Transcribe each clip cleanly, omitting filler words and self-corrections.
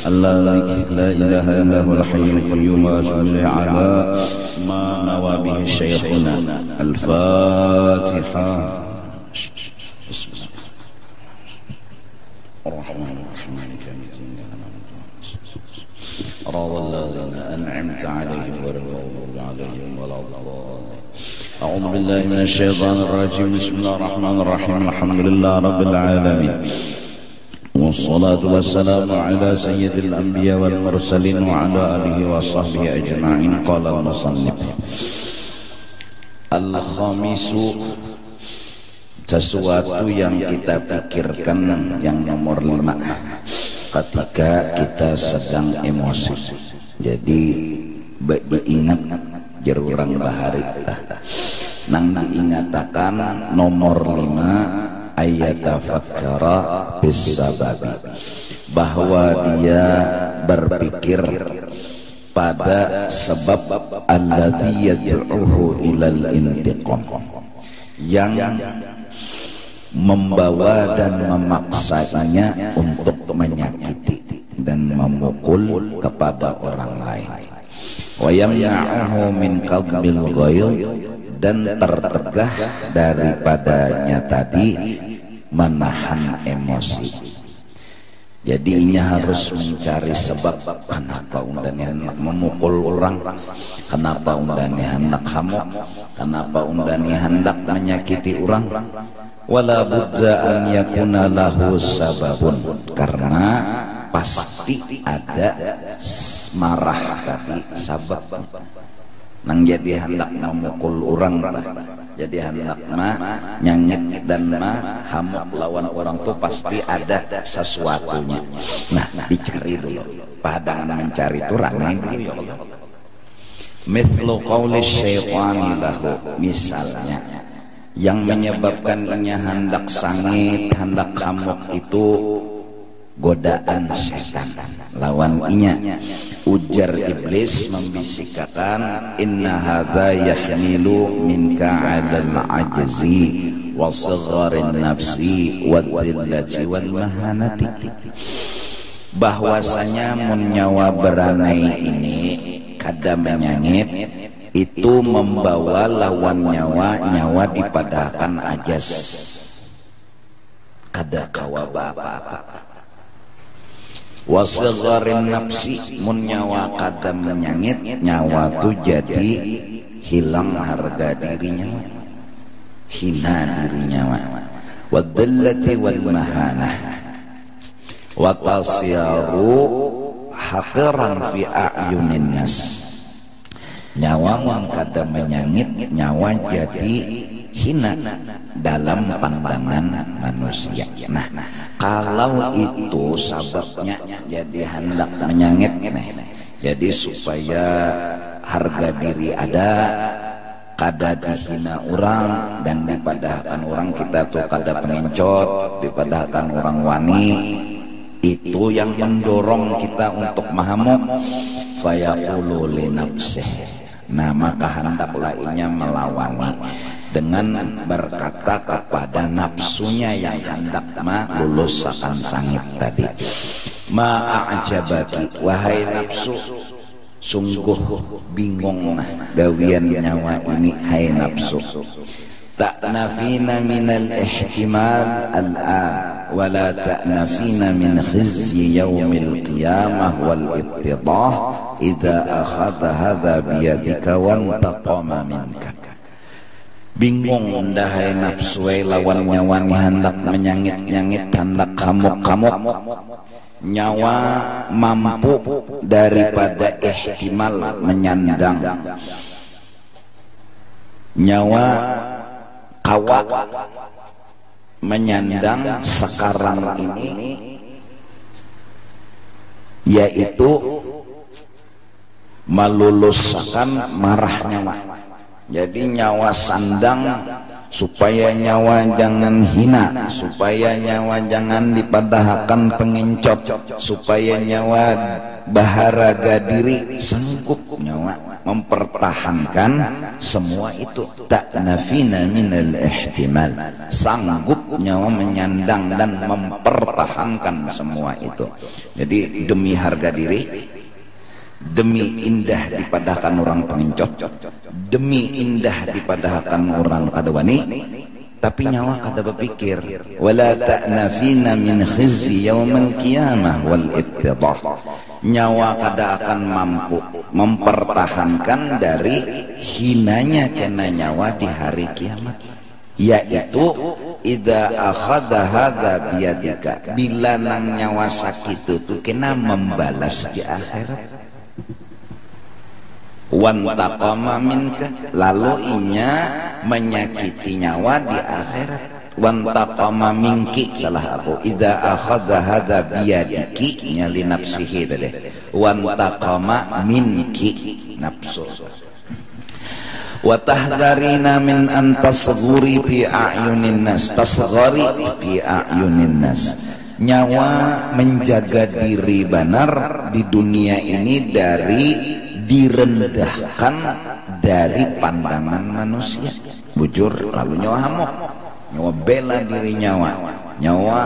لا إله إلا هو الحي القيوم وأتوب إليه على ما نوى به شيخنا. الفاتحة. بسم الله الرحمن الرحيم مالك يوم الدين صراط الذين أنعمت عليهم غير المغضوب عليهم ولا الضالين. أعوذ بالله من الشيطان الرجيم. بسم الله الرحمن الرحيم. الحمد لله رب العالمين والصلاة والسلام على سيد الأنبياء والمرسلين وعلى آله وصحبه أجمعين. قال المصنف al-khamisu, sesuatu yang kita pikirkan yang nomor 5 ketika kita sedang emosi. Jadi ingat jerurang bahari nang diingatakan nomor 5 ayat tafakkara bisababi, bahwa dia berpikir pada sebab alladzi yad'uhu ilal intiqam, yang membawa dan memaksanya untuk menyakiti dan memukul kepada orang lain. Wa yamna'uhu min qadbil ghayr, dan tertegah daripadanya tadi menahan emosi. Jadi ini harus mencari sebab kenapa undangnya hendak memukul orang, kenapa undangnya hendak hamuk, kenapa undangnya hendak menyakiti orang. Wala budza an yakuna lahu sababun, karena pasti ada marah tadi sabab nang jadi hendak memukul orang, jadi hendak nyanyek dan hamuk lawan orang tuh pasti ada sesuatunya. Nah, dicari dulu. Padangan mencari itu ramai dulu. Mithlu qawli syaitani lahu, misalnya yang menyebabkan inya hendak sangit, hendak hamuk itu godaan setan lawan inya. Ujar iblis membisikkan, inna hadza yahmilu minka 'alal ajzi wa sigharin nafsi wa dhillati wal mahanati, bahwasanya mun nyawa beranai ini kada menyangit itu membawa lawan nyawa dipadahkan ajas, kada kawa apa-apa. Wasagharin nafsi, mun nyawa kada menyangit nyawa tu jadi hilang harga dirinya, hina dirinya. Wadallati wal mahanah wa tasyaru haqiran fi a'yunin nas, nyawa mun kada menyangit nyawa jadi hina dalam pandangan manusia. Nah, kalau itu sababnya jadi hendak menyangit, jadi supaya harga diri ada, kada dihina orang dan dipadahkan orang kita tuh kada pengencot, dipadahkan orang wani, itu yang mendorong kita untuk mahamuk. Fayaqulu li nafsih, nah maka hendak lainnya melawani dengan berkata kepada nafsunya yang hendak lulus akan sangit tadi, ma'ajabaki, wahai nafsu, sungguh bingung gawian nyawa ini, hai nafsu. Ta'nafina minal ihtimal al-an, wala ta'nafina min khizyi yawmil qiyamah wal ibtidah idha akhadha hadha biyadika wa antaqama minka. Bingung dahai nafsu lawan nyawa ni hendak menyangit-nyangit, hendak hamuk-hamuk. Nyawa mampu daripada ihtimal menyandang, nyawa kawa menyandang sekarang ini, yaitu meluluskan marah nyawa. Jadi nyawa sandang supaya nyawa jangan hina, supaya nyawa jangan dipadahkan pengencot, supaya nyawa baharaga diri, sanggup nyawa mempertahankan semua itu. Ta'nafina minal ihtimal, sanggup nyawa menyandang dan mempertahankan semua itu. Jadi demi harga diri, demi indah dipadahkan orang pengencot, demi indah dipadahkan orang kadawani, tapi nyawa kada berpikir. Wala ta'nafina min khizyi yaumal qiyamah wal ibtidah, nyawa kada akan mampu mempertahankan dari hinanya kena nyawa di hari kiamat, yaitu idza akhadha hadza biyadika, bila nang nyawa sakit itu kena membalas di akhirat. Wantaqama minka, lalu inya menyakiti nyawa di akhirat. Wantaqama minki, salah aku, idza akhadha hadza biyadiki nya li nafsihi tadi. Wantaqama minki, nafsu. Wa tahdharina min an tasghuri fi a'yunin nas, tasghari fi a'yunin nas, nyawa menjaga diri benar di dunia ini dari direndahkan dari pandangan manusia. Bujur lalu nyawa hamok, nyawa bela diri nyawa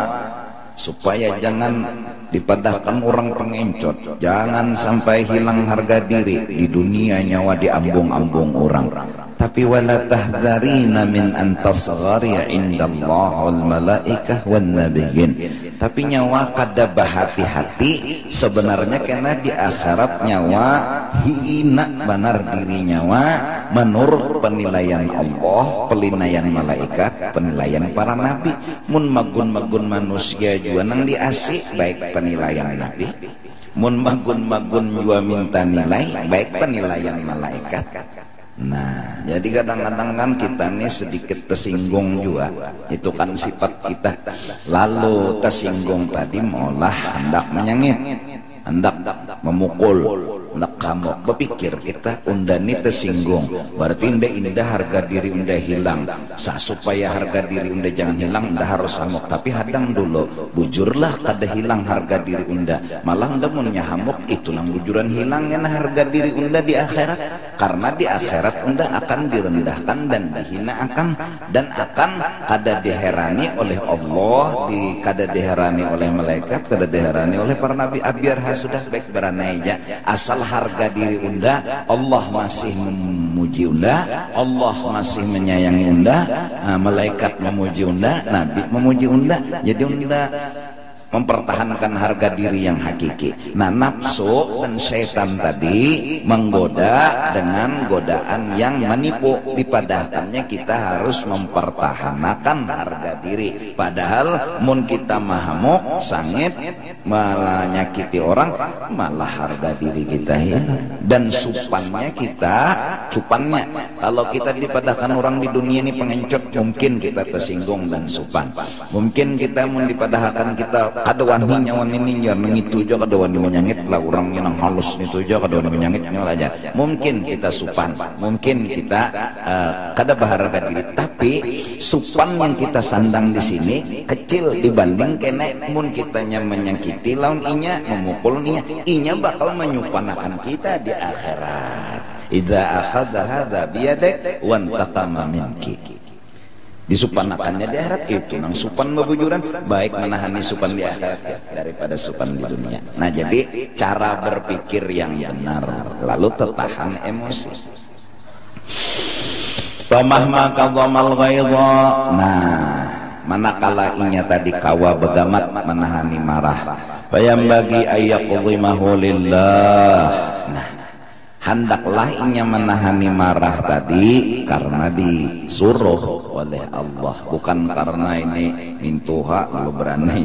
supaya jangan dipadahkan orang pengencot, jangan sampai hilang harga diri di dunia, nyawa diambung-ambung orang. Tapi wala tahdharina min an tasghari indallah wal malaikah wan nabiyyin, tapi nyawa kada bahati-hati sebenarnya kena di akhirat nyawa hina benar diri nyawa menurut penilaian Allah, penilaian malaikat, penilaian para nabi. Mun magun-magun manusia jua nang diasih baik penilaian nabi, mun magun-magun jua minta nilai baik penilaian malaikat. Nah, jadi kadang-kadang kan kita nih sedikit tersinggung juga, itu kan sifat kita. Lalu tersinggung tadi malah hendak menyengit, hendak memukul, hendak kamu berpikir kita undani tersinggung, berarti indah harga diri unda hilang. Supaya harga diri unda jangan hilang, unda harus hamuk. Tapi hadang dulu, bujurlah kada hilang harga diri unda, malah unda punya hamuk itu nang bujuran hilangnya harga diri unda di akhirat. Karena di akhirat unda akan direndahkan dan dihina dan akan kada diherani oleh Allah, kada diherani oleh malaikat, kada diherani oleh para nabi. Biar sudah baik beranai aja, asal harga diri unda Allah masih memuji unda, Allah masih menyayangi unda, malaikat memuji unda, nabi memuji unda, jadi unda mempertahankan harga diri yang hakiki. Nah, nafsu dan setan tadi menggoda dengan godaan yang menipu. Dipadahkannya kita harus mempertahankan harga diri. Padahal mun kita mahamuk, sangit, malah nyakiti orang, malah harga diri kita hilang. Dan supannya kalau kita dipadahkan orang di dunia ini pengencot, mungkin kita tersinggung dan supan. Mungkin kita mun dipadahkan kita kadawani nyawan ini jangan itu aja, kadawani menyangit lah orang yang halus itu aja, kadawani menyangit nyawa aja. Mungkin kita supan, mungkin kita kada berharga diri, tapi supan yang kita sandang di sini kecil dibanding kena mun kitanya menyakiti lawan inya, memukul inya bakal menyupanakan kita di akhirat. Idza akhadha hadza biyadik wa antaqama minki, disupanakannya di akhirat. Itu nang supan bebujuran baik menahani supan di akhirat daripada supan di dunia. Nah, jadi cara berpikir yang benar, lalu tertahan emosi. Pamahma kadhamal ghaidha. Nah, manakala inya tadi kawa begamat menahani marah, bayam bagi ayyaqdhimahu lillah. Nah, hendaklah inya menahani marah tadi karena disuruh oleh Allah, bukan karena ini mintuha lalu berani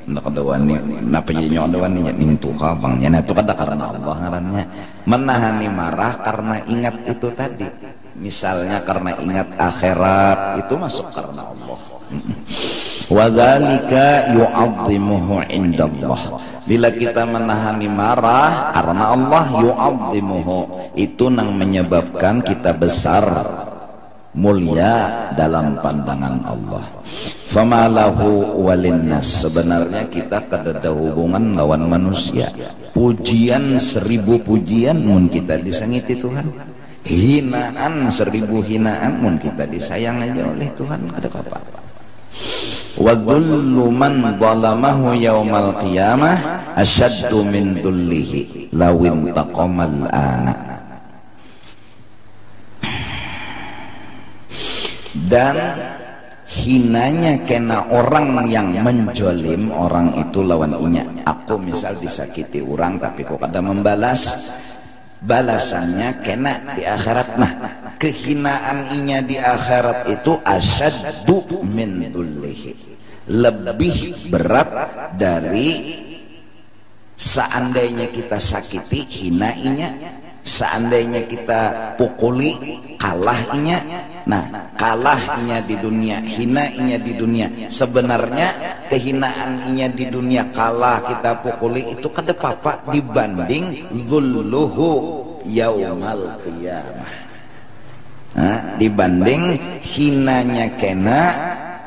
ndak ada wani napa jadi ada wani mintuha bangnya. Nah, itu kada karena Allah ngarannya. Menahani marah karena ingat itu tadi, misalnya karena ingat akhirat, itu masuk karena Allah. Wadzalika yu'azzimuhu indallah. Bila kita menahani marah karena Allah, yu'azzimuhu, itu nang menyebabkan kita besar, mulia dalam pandangan Allah. Famalahu walinnas, sebenarnya kita kada ada hubungan lawan manusia. pujian 1000 pujian mun kita disangiti Tuhan, hinaan 1000 hinaan mun kita disayang aja oleh Tuhan, ada apa? Wa dhullu man zalamahu yaumal qiyamah asyaddu min dhullihi lawin taqamal ana. Dan hinanya kena orang yang menjolim orang itu lawan inya. Aku misal disakiti orang tapi kok kada membalas, balasannya kena di akhirat. Nah, kehinaan inya di akhirat itu asyaddu min dhullihi, lebih berat dari seandainya kita sakiti hina inya, seandainya kita pukuli kalah inya. Nah, kalah inya di dunia, hina inya di dunia. Sebenarnya kehinaan inya di dunia, kalah kita pukuli itu kada apa dibanding zulluhu yaumal qiyamah. Nah, dibanding hinanya kena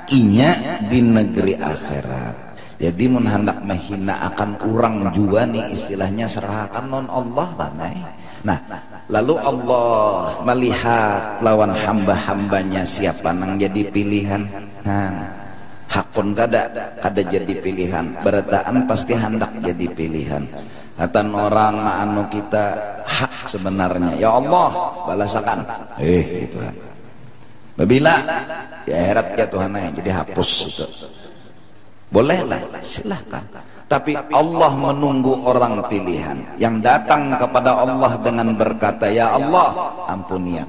inya di negeri akhirat. Jadi mun hendak menghina akan orang jua nih istilahnya serahkan non Allah tanai. Nah, lalu Allah melihat lawan hamba-hambanya siapa nang jadi pilihan. Nah, hakun kada jadi pilihan, berataan pasti hendak jadi pilihan. Atan orang anu kita hak sebenarnya, ya Allah balasakan Tuhan. Bila ya herat ya Tuhan jadi hapus itu. Bolehlah, silahkan. Tapi Allah menunggu orang pilihan yang datang kepada Allah dengan berkata, ya Allah ampuni ya,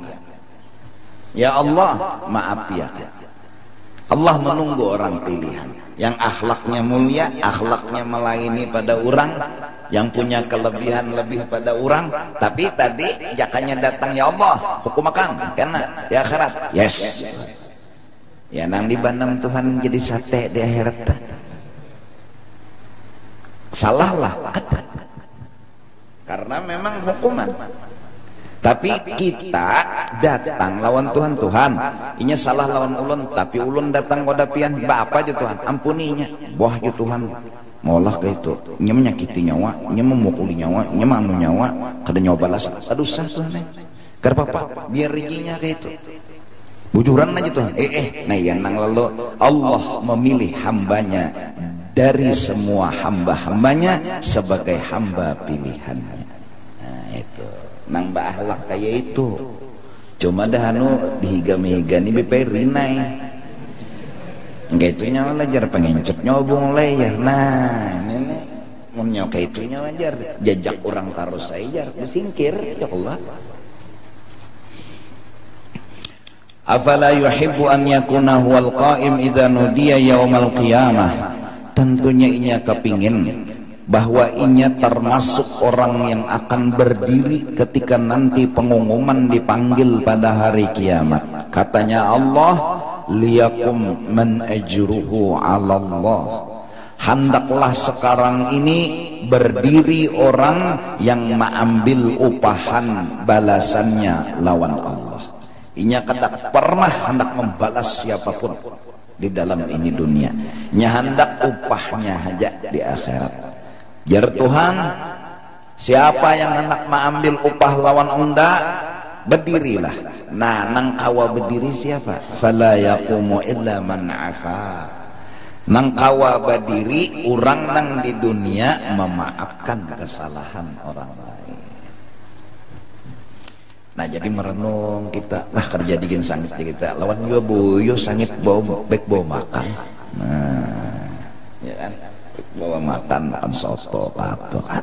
ya Allah maaf ya. Allah menunggu orang pilihan yang akhlaknya mulia, akhlaknya melayani pada orang, yang punya kelebihan lebih pada orang. Tapi tadi jakanya datang, ya Allah hukum makan kena di akhirat, yes ya, nang dibandam Tuhan jadi sate di akhirat. Salahlah karena memang hukuman. Tapi kita datang lawan Tuhan, Tuhan inya salah lawan ulun, tapi ulun datang pada pian apa aja Tuhan ampuninya, boh aja Tuhan maulah ke itu inya menyakiti nyawa, inya memukuli nyawa, inya manu nyawa, kada nyawa balas, aduh sah Tuhan karena apa biar rezekinya ke itu bujuran aja Tuhan. Nah yang nang lalu Allah memilih hambanya dari semua hamba-hambanya sebagai hamba pilihannya. Nah itu nang bahlak kayak itu. Cuma dah anu dihiga-higani bepe rinai. Enggak itu nyawa lajar pengencet nyobong layar. Nah ini mun nyawa kayak itu nyawa lajar jajak orang taruh saya disingkir ya Allah. Afala yuhibbu an yakuna huwal qa'im idza nudiya yaumal qiyamah. Tentunya inya kepingin bahwa inya termasuk orang yang akan berdiri ketika nanti pengumuman dipanggil pada hari kiamat. Katanya Allah, liyakum man ajruhu 'ala Allah. Hendaklah sekarang ini berdiri orang yang mengambil upahan balasannya lawan Allah. Inya kada pernah hendak membalas siapapun di dalam ini dunia, nya hendak upahnya aja di akhirat. Jar Tuhan, siapa yang hendak mengambil upah lawan unda, berdirilah. Nah, nang kawa berdiri siapa? Fala yaqumu illa man afa. Nang kawa berdiri orang nang di dunia memaafkan kesalahan orang lain. Nah jadi merenung kita lah kerja digin sangit kita lawan juga boyo sangit bawa bek bawa makan. Nah ya kan bawa makan soto apa kan.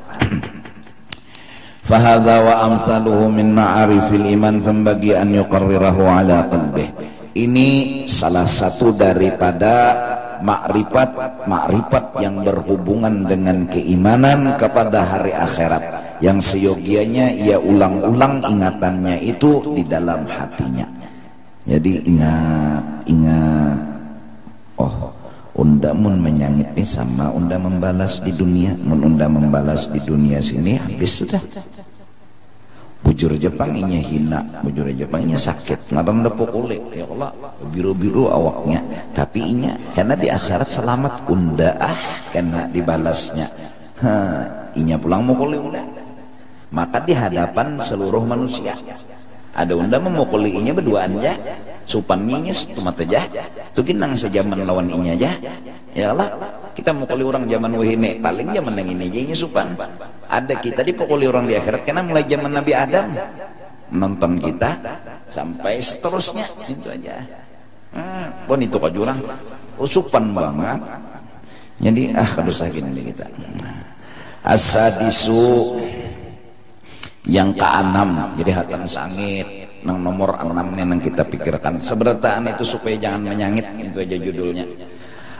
Fahadha wa amsaluhu min ma'arifil iman fambagi an yuqarrirahu ala qalbih. Ini salah satu daripada makrifat yang berhubungan dengan keimanan kepada hari akhirat, yang seyogianya ia ulang-ulang ingatannya itu di dalam hatinya. Jadi ingat, oh unda mun menyangit ini sama unda membalas di dunia, mun unda membalas di dunia sini habis sudah. Bujur Jepang inya hina, bujur Jepang inya sakit, ngadon depuk kulit, ya Allah biru-biru awaknya, tapi inya karena di akhirat selamat unda kena dibalasnya. inya pulang mukuli unda. Maka di hadapan seluruh manusia ada unda memukuli inya berduaan aja, supan nyingis tumat aja, tuh kinang sejaman lawan inya aja. Ya Allah, kita mukuli orang zaman wahine, paling zaman yang ini aja inya supan. Ada kita dipukuli orang di akhirat karena mulai zaman Nabi Adam nonton kita sampai seterusnya itu aja. Pun itu kok jurang usupan banget. Jadi kadusah gini kita. Asadisu yang ke-6, jadi hatan sangit nang nomor 6 nih nang kita pikirkan seberataan itu supaya jangan menyangit, itu aja judulnya.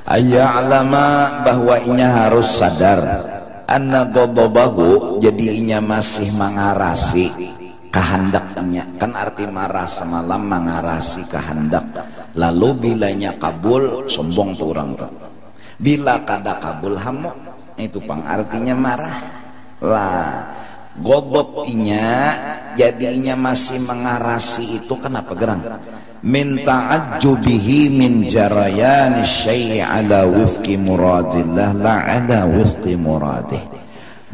Ayya'lama, bahwa inya harus sadar anna ghadabahu, jadi inya masih mengarasi kehendaknya, kan arti marah semalam mengarasi kehendak, lalu bilanya kabul sombong tuh orang tuh, bila kada kabul hamu itu pang artinya marah lah. Godop inya jadinya masih mengarasi itu kenapa gerang min ta'ajjubihi min jarayani syai' ala wifqi muradillah la ala wifqi muradih,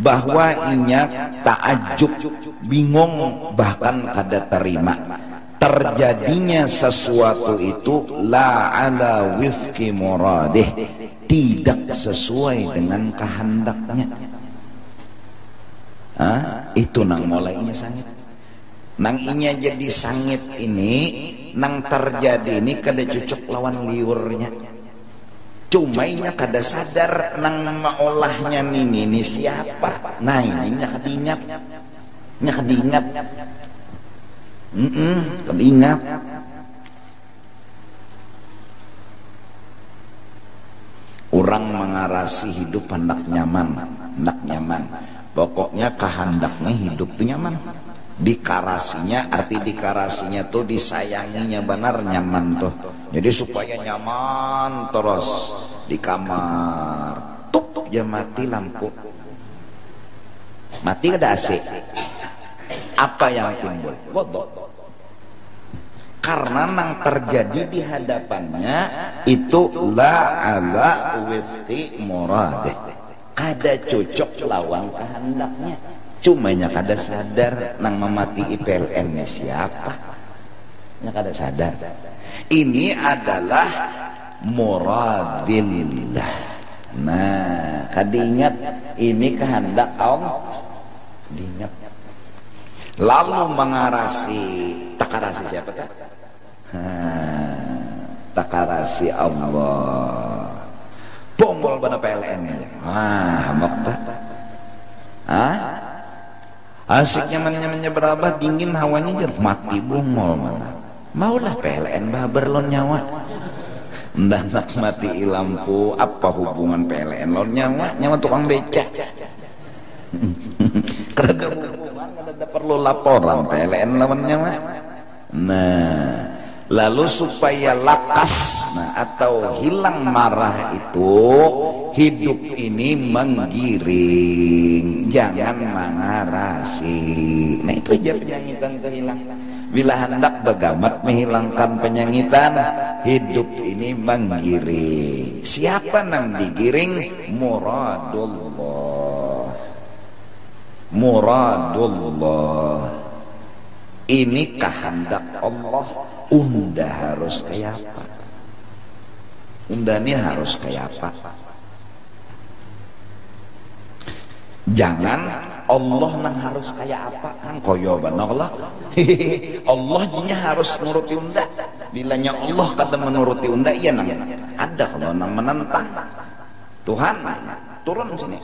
bahwa inya ta'ajjub bingung bahkan kada terima terjadinya sesuatu itu la ala wifqi muradih, tidak sesuai dengan kehendaknya. Itu nang mulainya sangit, nang inya jadi sangit ini nang terjadi ini kada cocok lawan liurnya, cuma inya kada sadar nang maolahnya ini siapa. Nah ini nya kadingat, kadingat. Orang mengarasi hidup hendak nyaman, pokoknya kehendaknya hidup tuh nyaman. Dikarasinya, arti dikarasinya tuh disayanginya benar nyaman tuh. Jadi supaya nyaman terus di kamar. Tup ya mati lampu, mati ada AC. Apa yang timbul? Godok. Karena nang terjadi di hadapannya itu la ala wifqi muradih, kada cocok lawan kehendaknya, cumanya kada sadar nang memati IPLN-nya siapa, nya kada sadar. Ini adalah muradillah. Nah, kada ingat ini kehendak Allah, diingat. Lalu mengarasi, takarasi siapa tak? Takarasi Allah. Bombol pada PLN nya. Hamak tak? Asik nyaman-nyamannya berapa, dingin hawanya jer mati bungol mana. Maulah PLN babar lon nyawa. Ndanak mati lampu, apa hubungan PLN lon nyawa? Nyawa tukang becak. Kada hubungan, kada perlu laporan PLN lawan nyawa. Nah, lalu supaya lakas, atau hilang marah itu, hidup ini menggiring, jangan mengarasi. Nah itu aja penyangitan itu hilang. Bila hendak begamat menghilangkan penyangitan, hidup ini menggiring. Siapa nang digiring? Muradullah. Muradullah. Ini kehendak Allah. Unda harus kayak apa? Unda ini harus kayak apa? Jangan Allah nang harus kayak apa? Nang koyoban Allah. Allah jinya harus nuruti unda. Bilanya Allah kata menuruti unda, iya nang ada kalau nang menentang. Tuhan turun sini.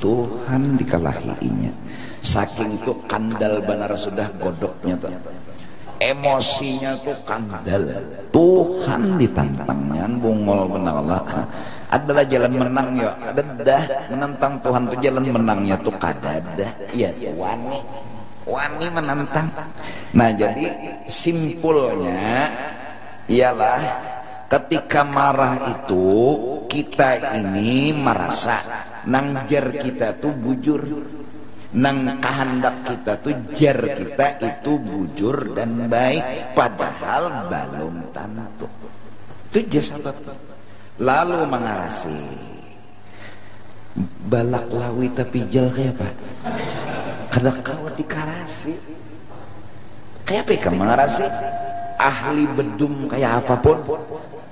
Tuhan dikalahiinya. Saking tuh kandal benar sudah godoknya tuh. Emosinya tuh kandal. Tuhan ditantangnya bungol benar Allah. Adalah jalan menang ya. Ada dah menentang Tuhan tuh jalan menangnya tuh kadada. Iya wani menentang. Nah jadi simpulnya ialah ketika marah itu kita ini merasa nangjar kita tuh bujur. Nang kehendak kita tuh jar kita itu bujur dan baik, padahal belum tentu. Itu jasad. Lalu mengarasi. balak lawi tapi jel kayak apa kada kawat di karasi kayak apa kan mengarasi ahli bedum kayak apapun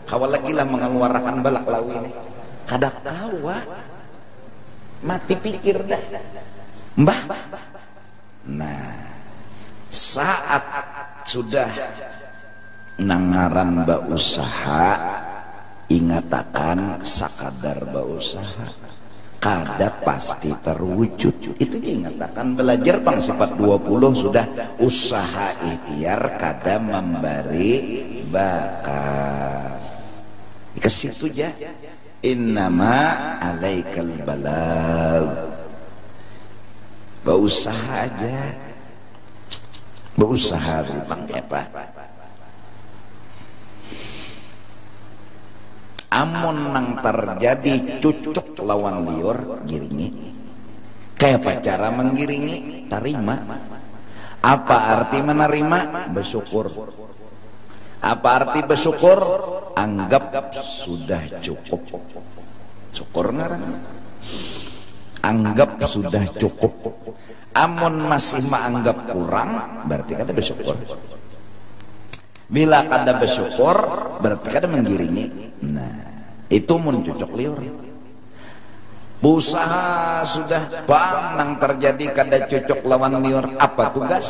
kawal lagi lah mengeluarkan balak lawi ini kada kawa mati pikir dah mbah. Nah saat sudah nangaran bausaha ingatakan sakadar bausaha kada pasti terwujud itu ingatakan belajar pang sifat 20 sudah usaha ikhtiar kada memberi bakas ke situ aja innama alaikal balagh berusaha aja berusaha bang apa amun nang terjadi cucuk lawan liur giringi kayak apa cara menggiringi terima apa arti menerima bersyukur apa arti bersyukur anggap sudah cukup syukur ngaran anggap sudah cukup amun masih menganggap kurang berarti kada bersyukur bila kada bersyukur berarti kada menggiringi. Nah itu mun cucuk liur usaha sudah bang nang terjadi kada cucuk lawan liur apa tugas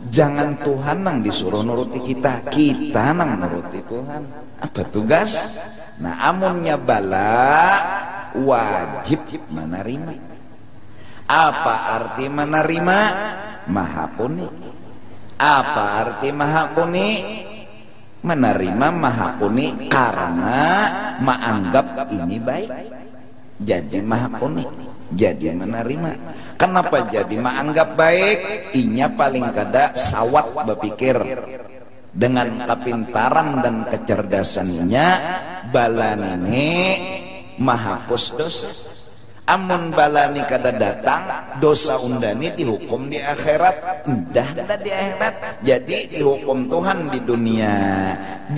jangan Tuhan nang disuruh nuruti kita nang nuruti Tuhan apa tugas. Nah amunnya bala wajib menerima. Apa arti menerima? Mahapuni. Apa arti mahapuni? Menerima mahapuni karena menganggap ini baik. Jadi mahapuni. Jadi menerima. Kenapa jadi menganggap baik? Inya paling kada sawat berpikir. Dengan kepintaran dan kecerdasannya balan ini mahapus dosa. Amun balani kada datang dosa undani dihukum di akhirat dah di akhirat jadi dihukum Tuhan di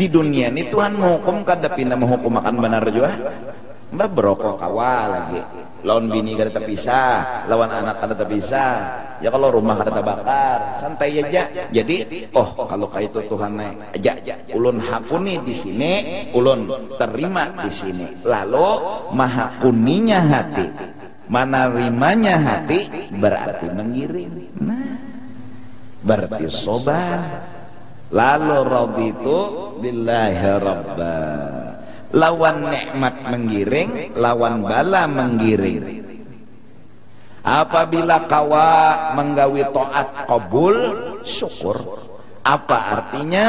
dunia ini Tuhan menghukum kada pindah menghukum makan benar juga mbak berokok kawal lagi lawan bini kada terpisah lawan anak kada terpisah ya kalau rumah kada terbakar santai aja jadi kalau kayak itu Tuhan aja ulun hakuni di sini ulun terima di sini lalu mahakuninya hati menerimanya hati berarti mengiring nah berarti sobar lalu raditu billahi rabba lawan nikmat menggiring lawan bala menggiring apabila kawa menggawi taat qabul syukur apa artinya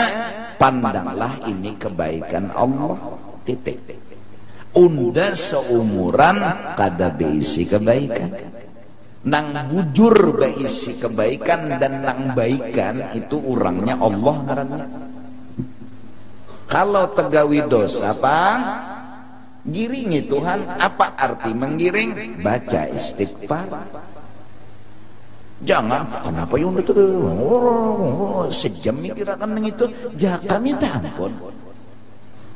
pandanglah ini kebaikan Allah titik unda seumuran kada beisi kebaikan nang bujur beisi kebaikan dan nang baikan itu orangnya Allah ngarannya. Kalau tegawi dosa bang giringi Tuhan apa arti menggiring baca istighfar jangan kenapa yang itu sejam mikirakan itu jangan minta ampun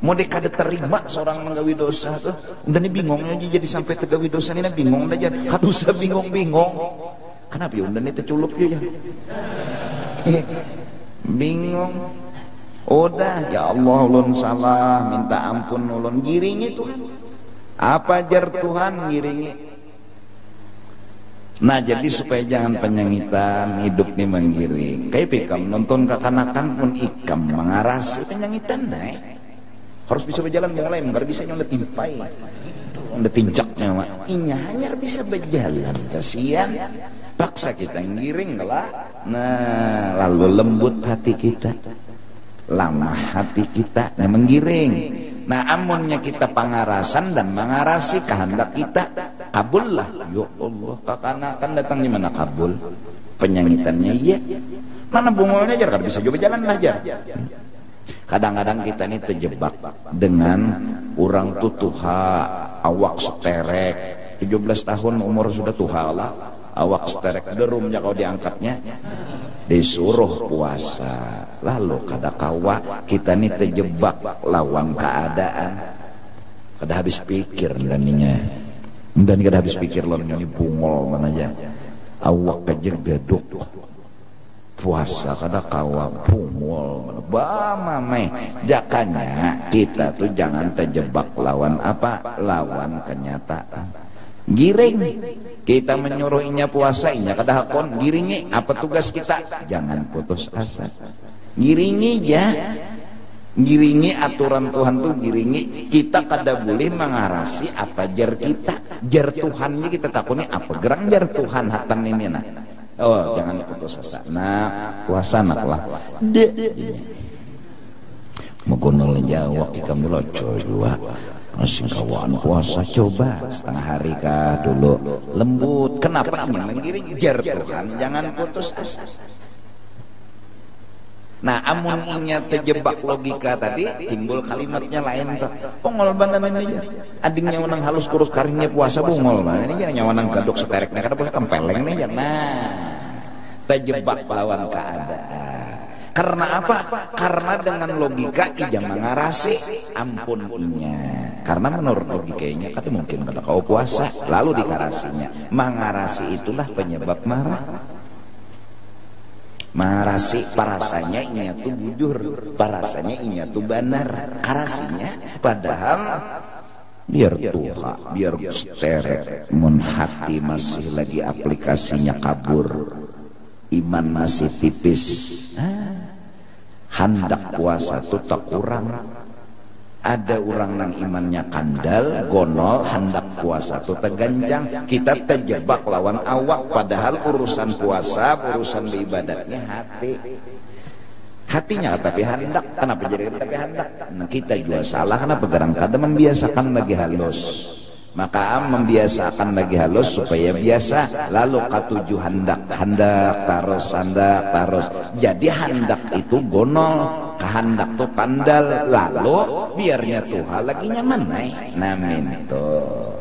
mau dekade terima seorang menggawi dosa tuh udah nih bingungnya jadi sampai tegawi dosa ini bingung aja kadusa bingung kenapa ya udah nih terculuk ya bingung. Udah ya Allah ulun salah minta ampun ulun giringi Tuhan apa jar Tuhan giringi. Nah jadi supaya jangan penyangitan hidup nih menggiring kayak pikam nonton kekanakan pun ikam mengarasi penyangitan harus bisa berjalan mulai nggak bisa yang timpai udah tincaknya mak inya hanya bisa berjalan kasihan paksa kita ngiring lah. Nah lalu lembut hati kita lama hati kita menggiring. Nah amunnya kita pangarasan dan mengarasi kehendak kita kabul lah ya Allah kakanakan datang di mana kabul penyangitannya iya mana bungolnya aja kan bisa juga jalan aja. Kadang-kadang kita ini terjebak dengan orang tuha awak seterek 17 tahun umur sudah tuha lah awak seterek derumnya kalau diangkatnya disuruh puasa lalu kada kawa kita nih terjebak lawan keadaan kada habis pikir daninya Dan kada habis pikir lo ini bungol mana aja. Awak aja gaduk. Puasa kada kawa bungol mana. Bamame. Jakanya kita tuh jangan terjebak lawan apa? Lawan kenyataan. Giring. Kita menyuruhinya puasa, inya kada hakon. Giringi. Apa tugas kita? Jangan putus asa. Giringi ya. Giringi aturan Tuhan tuh giringi. Kita kada boleh mengarasi apa jar kita. Jar Tuhannya kita takutnya apa gerang jar Tuhan hatan ini nah. Oh jangan putus asa. Nah puasa nak lah. Menggunul Jawa kita mula coba. Masih kawan puasa coba setengah hari kah dulu lembut. Kenapa ini menggiring jar Tuhan? Jangan putus asa. Nah, amun inya terjebak logika tadi, timbul kalimatnya lain tuh. Pongol banget ini ya. Adingnya menang halus kurus karingnya puasa bungol banget. Ini jangan nyawanang gaduk setereknya karena puasa kempeleng nih ya. Nah, terjebak lawan keadaan. Karena apa? Karena dengan logika ija mengarasi ampun inya. Karena menurut logikanya kata mungkin kada kau puasa lalu dikarasinya. Mengarasi itulah penyebab marah. Marasi parasanya inya tuh bujur, parasanya inya tuh benar, karasinya padahal biar tuha, biar sterek, mun hati masih lagi aplikasinya kabur, iman masih tipis, hendak puasa tuh tak kurang. Ada orang nang imannya kandal, gonol, hendak puasa tuh teganjang. Kita terjebak lawan awak, padahal urusan puasa, urusan ibadatnya hati. Hatinya tapi hendak, kenapa jadi tapi hendak? Nah, kita juga salah, kenapa gerang kada membiasakan lagi halus. Maka membiasakan lagi halus supaya biasa. Lalu katuju hendak terus. Jadi hendak itu gonol, kehendak tuh kandal. Lalu biarnya Tuhan lagi nyaman namin tuh.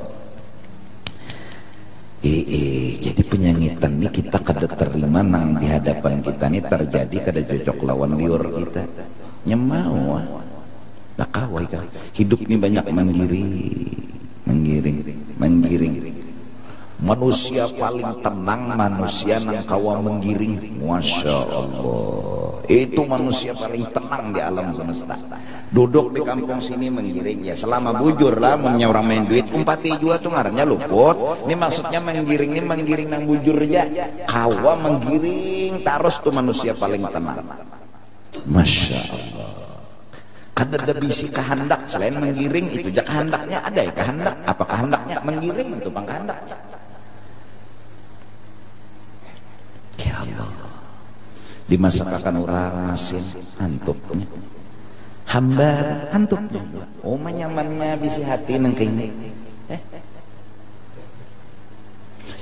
Jadi penyangitan ini kita kada terima nang di hadapan kita ini terjadi kada cocok lawan liur kita. Nyemau tak kawai kan. Hidup ini banyak menggiring. Manusia paling tenang manusia nang kawa menggiring. Masya Allah, itu manusia paling tenang di alam semesta. Duduk di kampung sini menggiring ya selama bujur lah, punya orang main duit umpati juga tuh ngarannya luput. Ini maksudnya menggiring nang bujur aja. Kawa menggiring terus tuh manusia paling tenang. Masya Allah. Kada ada bisi kehendak selain menggiring itu jak kehendaknya ada ya kehendak. Apa kehendaknya? Menggiring itu bang kehendaknya. Ya Allah. Dimasakkan orang asin antupnya. Hambar antupnya. Oh nyamannya bisi hati nang kene.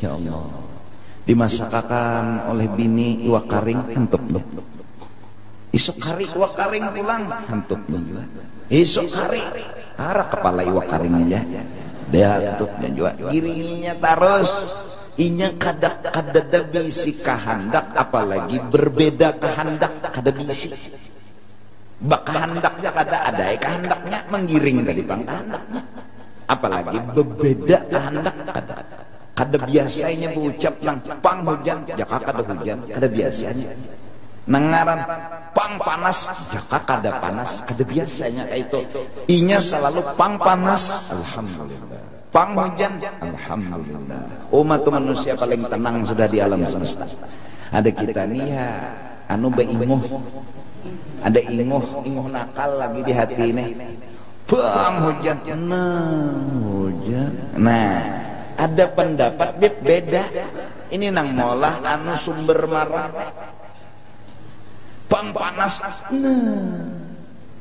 Ya Allah. Dimasakkan oleh bini iwak karing antupnya. Isok hari iwak karing pulang hantupnya juga. Isok hari arah kepala iwak karingnya aja. Dia hantupnya juga. Giringinya terus. Inya kada bisi kehendak, apalagi berbeda kehendak kada bisi. Bak kehendaknya kada ada kehendaknya menggiring tadi bang kehendaknya. Apalagi berbeda kehendak kada biasanya berucap nang pang hujan, jaka kada hujan, kada biasanya. Nengaran pang panas jaka kada panas, kada biasanya kayak itu. Inya selalu pang panas, alhamdulillah. Pang hujan, alhamdulillah. Umat manusia paling tenang sudah di alam semesta. Ada kita nih ya, anu beinguh. Ada inguh nakal lagi di hati ini. Pang hujan, hujan. Nah, ada pendapat beda. Ini nang molah anu sumber marah. Pang panas,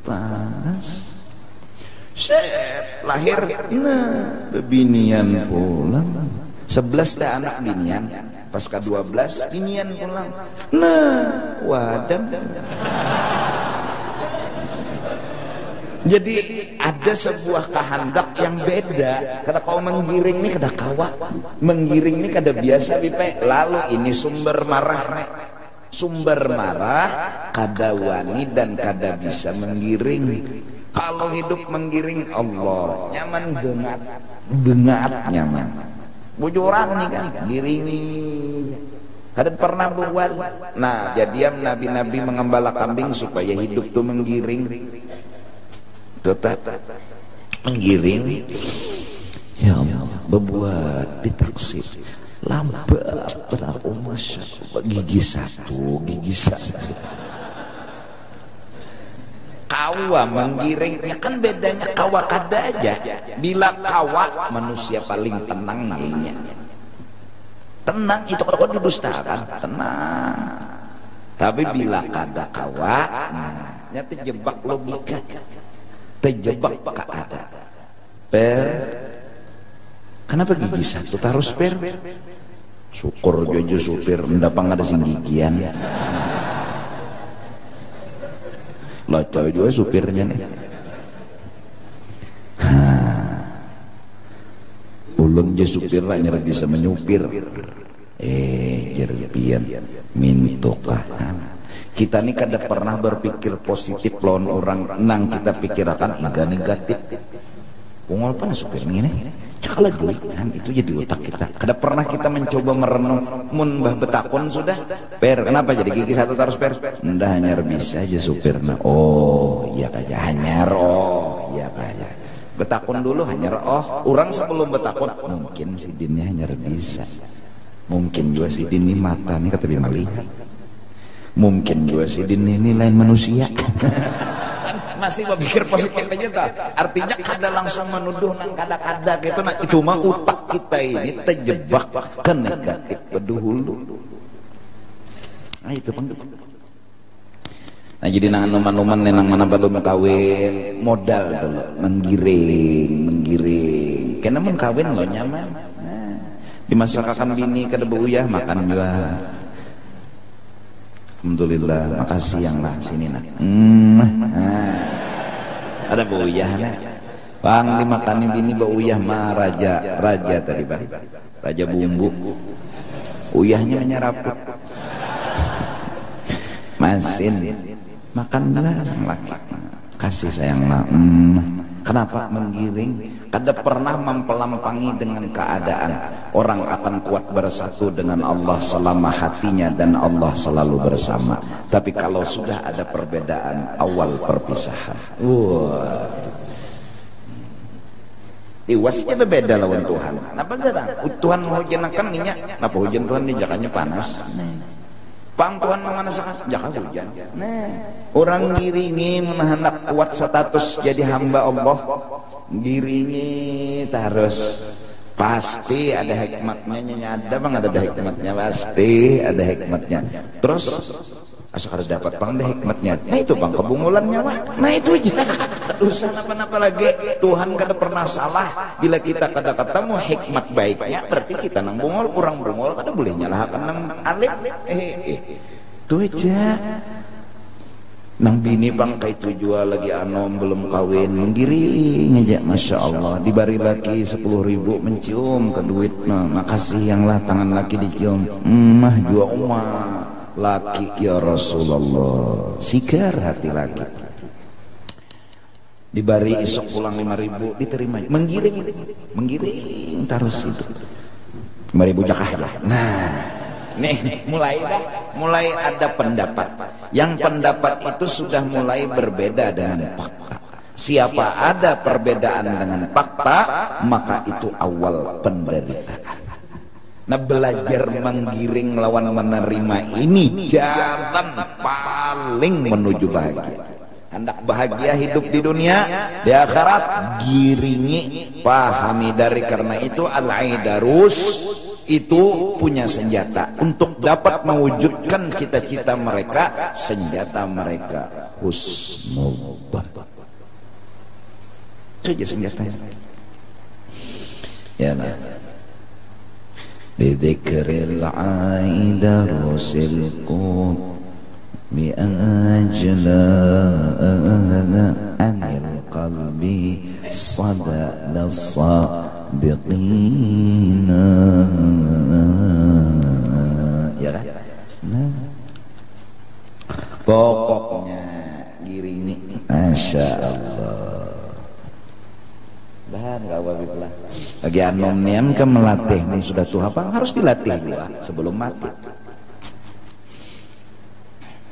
panas. Set lahir, bebinian pulang. 11 dah anak binian, pas ke 12 binian pulang. Wadam. Jadi ada sebuah kehendak yang beda. Kada kau menggiring nih kada kawa, menggiring nih kada biasa bipe. Lalu ini sumber marah. Sumber marah kada wani dan kada bisa menggiring. Kalau hidup menggiring Allah nyaman bengat nyaman. Bujuran nih kan giring. Hadap pernah buat. Nah, jadian nabi-nabi mengembala kambing supaya hidup tuh menggiring. Tetap menggiring. Ya Allah, berbuat ditaksir. Lambat benar, oh masya Allah, gigi satu. Kawa menggiring, ya kan bedanya kawa kada aja. Bila kawa manusia paling tenang nanya. Tenang itu kalau didustakan, tenang. Tapi bila kada kawa, nah, terjebak logika, terjebak keadaan. Kenapa gigi satu harus syukur jojo supir mendapang ada sing gigian. Lah cowok juga supirnya nih. Ulun je supir lah nyerah bisa menyupir. Jerpian mintukah. Kita nih kada pernah berpikir positif lawan orang nang kita pikirkan iga negatif. Ungol pan supir ini. Cakala gulingan itu jadi otak kita. Kada pernah kita mencoba merenung mun bah betakun sudah kenapa jadi gigi satu terus ndah hanyar bisa aja supirna. Oh iya kaja hanyar, oh iya kaja betakun dulu hanyar. Oh orang sebelum betakun mungkin si dinnya hanyar bisa, mungkin juga si din ini mata nih kata melihat, mungkin juga si din ini lain manusia. Masih berpikir positif aja tak? Artinya kada langsung menuduh nang kada-kada gitu. Nah itu mah otak kita ini terjebak ke negatif berdahulu. Nah itu bang. Nah jadi nang numan-numan nenang mana belum kawin modal dulu menggiring. Karena mun kawin lo nyaman. Nah, dimasakakan bini kada beuyah makan juga. Alhamdulillah, makasih yang lah sini nak. Ada beuyah nak. Bang dimakanin bini beuyah mah raja tadi bang. Raja bumbu. Uyahnya menyerap. Masin. Makan lah laki. Kasih sayang lah. Kenapa menggiring? Kada pernah mempelampangi dengan keadaan. Orang akan kuat bersatu dengan Allah selama hatinya dan Allah selalu bersama. Tapi kalau sudah ada perbedaan, awal perpisahan. Wah. Iwasnya berbeda lawan Tuhan. Kenapa enggak? Tuhan hujan minyak. Kenapa hujan Tuhan dijakannya panas? Pang Tuhan memanasakan jangan hujan. Nah, orang giringi hendak kuat status jadi hamba Allah. Giringi terus pasti ada hikmatnya. Ada bang ada hikmatnya, pasti ada hikmatnya. Terus asal harus dapat bang ada hikmatnya. Nah itu bang kebungulannya wak. Nah itu aja. Usah apa-apa lagi. Tuhan kada pernah salah. Bila kita kada ketemu hikmat baiknya, berarti kita nang bungol kurang bungol kada boleh nyalahkan nang alim. Itu aja. Nang bini bang kayak itu jual lagi anom belum kawin menggiring aja, masya Allah. Dibari laki 10.000 mencium ke duit. Nah, makasih yang lah tangan laki dicium. Mah jua laki ya Rasulullah. Sikar hati laki. Dibari isok pulang 5.000 diterima. Menggiring terus itu. 5.000 jakah ya. Nah. Nih mulai ada pendapat. Yang pendapat itu sudah mulai berbeda dengan fakta. Siapa ada perbedaan dengan fakta, maka itu awal penderitaan. Nah belajar menggiring lawan menerima ini jalan paling menuju bahagia. Hendak bahagia hidup di dunia, di akhirat giringi, pahami dari karena itu al-aidarus itu punya senjata untuk dapat mewujudkan cita-cita mereka. Senjata mereka husnudzan. Itu aja senjatanya. Ya lah. Bidzikril aidarusil qut bi'ajla anil qalbi sada sadiqina. Ya kan? Nah. Pokoknya giring nih, masya Allah. Gianom niam ke melatih sudah tua apa harus dilatih juga sebelum mati.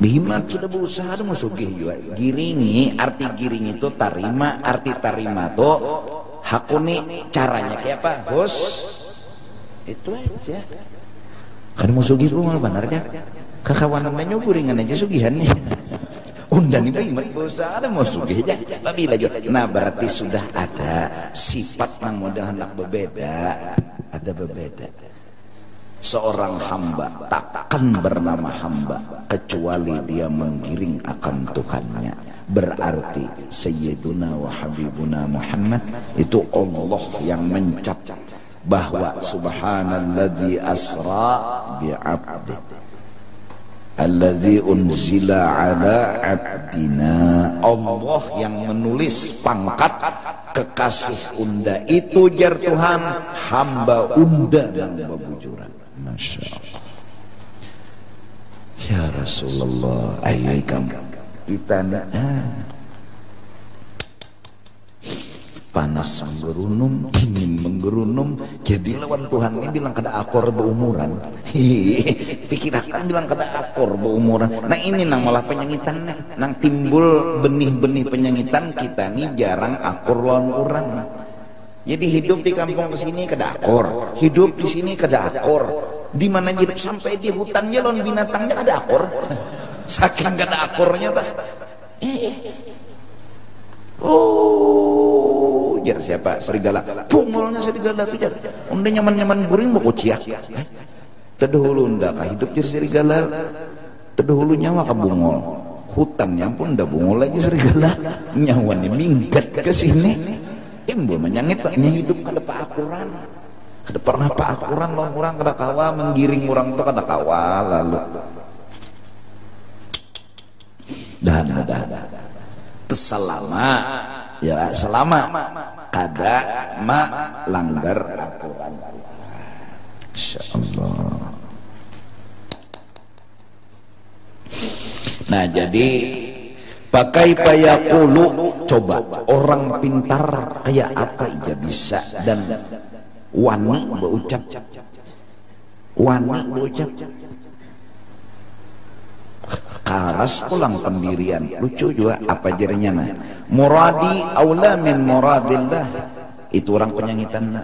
Bihimat sudah berusaha mau sugih juga. Giringi, arti giring itu tarima, arti tarima tuh hakuni caranya kayak apa? Bos, itu aja. Kan mau sugih tuh malah benarnya. Kakawanannya guringan aja sugihannya. Undan itu imat berusaha mau sugih aja. Babila juga. Nah berarti sudah ada sifat yang model hendak berbeda, ada berbeda. Seorang hamba takkan bernama hamba kecuali dia menggiring akan Tuhannya. Berarti Sayyiduna wa Habibuna Muhammad itu Allah yang mencap bahwa subhanalladzi asra bi'abdi alladzi unzila ala abdina. Allah yang menulis pangkat kekasih unda itu jar Tuhan hamba unda dan bebujuran. Masya Allah. Ya Rasulullah, ayo kita panas menggerunum, dingin menggerunum. Jadi lawan Tuhan ini bilang kada akor beumuran. Pikirkan bilang kada akor beumuran. Nah ini nang malah penyangitan nang timbul benih-benih penyangitan kita nih jarang akor lawan orang. Jadi hidup di kampung kesini kada akor, hidup di sini kada akor. Di mana hidup sampai di hutannya lawan binatangnya kada akor. Saking kada akornya tah. Oh, jar siapa? Serigala. Pungolnya serigala tuh jar. Unda nyaman-nyaman guring mau kuciak. Terdahulu unda kah hidup jar serigala. Terdahulu nyawa ka bungol. Hutannya pun unda bungol lagi serigala. Nyawanya minggat ke sini. Timbul menyangit Pak, ini hidup kada paakuran. Kada pernah paakuran lawan orang kada kawa menggiring orang tuh kada kawa lalu. Dan selama ya selama kada langgar aturan. Insyaallah. Nah jadi pakai payakulu, coba orang pintar kayak apa aja bisa dan wani berucap, karas pulang pendirian lucu juga apa jadinya nah muradi aula min muradillah itu orang penyangitan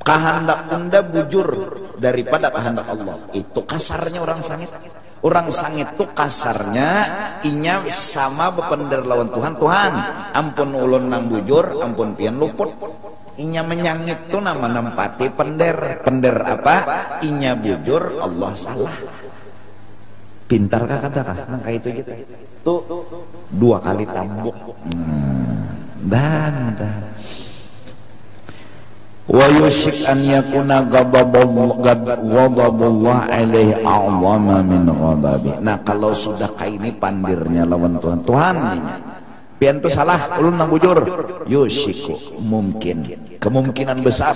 kehendak unda bujur daripada kehendak Allah itu kasarnya orang sangit. Orang sangit itu kasarnya inya sama bepender lawan Tuhan. Tuhan ampun ulun nang bujur, ampun pian luput. Inya menyangit tuh nama nempati pender. Pender apa? Inya bujur, Allah salah. Pintar kah kata kah? Nang kayak itu gitu. Tuh 2 kali tambuk. Dan wa yushik an yakuna ghadabullah alaihi a'zama min ghadabi. Nah kalau sudah kayak ini pandirnya lawan Tuhan, Tuhan pian tu salah ulun nang bujur, yushiku kemungkinan besar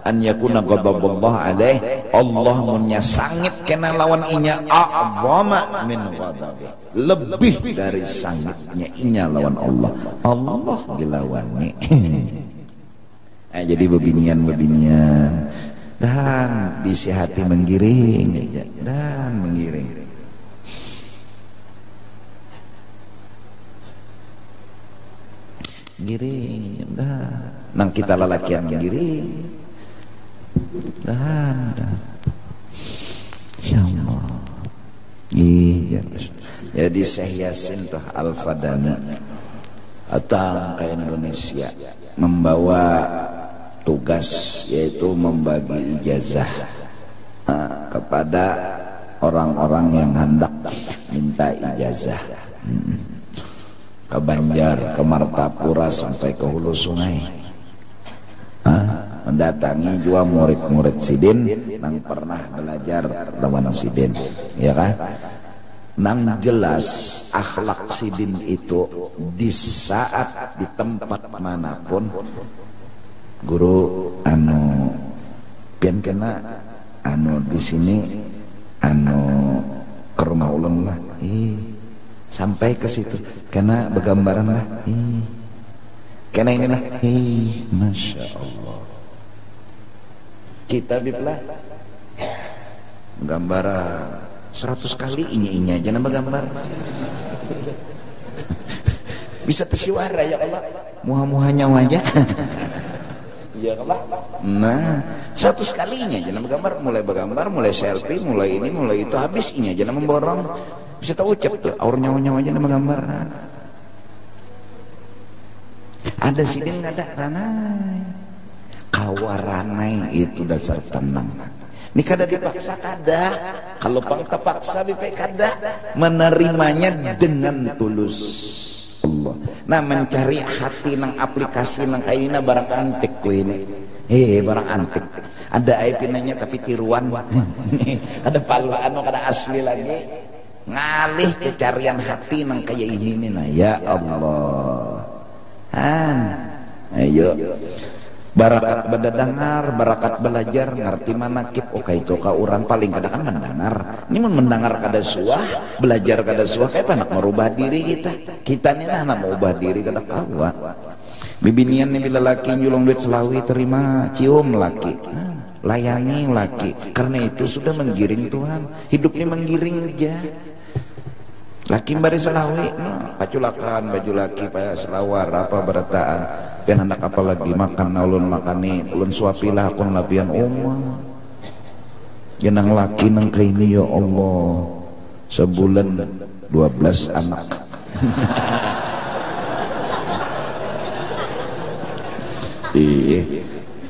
an yakuna ghadabullah alaihi Allah munya sangit kena lawan inya a'zama min ghadabi, lebih dari sangitnya inya lawan Allah. Allah dilawani. Nah, jadi bebinian dan disihati menggiring dan menggiring. Giring nang kita lalakian menggiring dan ya Allah. Iya. Jadi Syekh Yasin tuh Al-Fadani datang ke Indonesia membawa tugas yaitu membagi ijazah kepada orang-orang yang hendak minta ijazah ke Banjar, ke Martapura sampai ke Hulu Sungai. Mendatangi juga murid-murid Sidin yang pernah belajar lawan Sidin, ya kan? Nang jelas akhlak Sidin itu di saat di tempat manapun guru pian kena di sini ke rumah ulun lah sampai ke situ kena bergambaran lah kena inilah Masya Allah Kita biplah gambar 100 kali inya aja nama gambar. Bisa tersiwara ya Allah. Muha-muhanya wajah. Ya Allah. Nah, 100 kalinya aja nama gambar, mulai bergambar, mulai selfie, mulai ini, mulai itu, habis ini aja nama borong. Bisa tahu ucap tuh, aur nyawa-nyawa aja nama gambar. Ada sidin ada ranai. Kawaranai itu dasar tenang. Ini kada dipaksa kada. Kalau pang terpaksa bipek kada. Menerimanya dengan tulus. Allah. Nah, mencari hati nang aplikasi nang kayak ini barang antik ku ini. Barang antik. Ada IP-nya tapi tiruan. Ada paluan kada asli lagi. Ngalih kecarian hati nang kayak ini nih. Nah, ya Allah. Ayo. Barakat berdengar, barakat belajar, ngerti manakib. Oke itu kau orang paling kadang kan mendengar. Ini mendengar kada suah, belajar kada suah. Kayak nak merubah diri kita. Kita ni lah nak merubah diri kada kawa. Bibinian ni bila laki nyulung duit selawi terima, cium laki, layani laki. Karena itu sudah menggiring Tuhan. Hidup ni menggiring aja. Laki bari selawi, paculakan baju laki paya selawar apa berataan. Pian anak apa lagi makan ulun makani ulun suapilah akun lapian umma. Jenang laki nang kaini ya Allah. Sebulan 12 anak.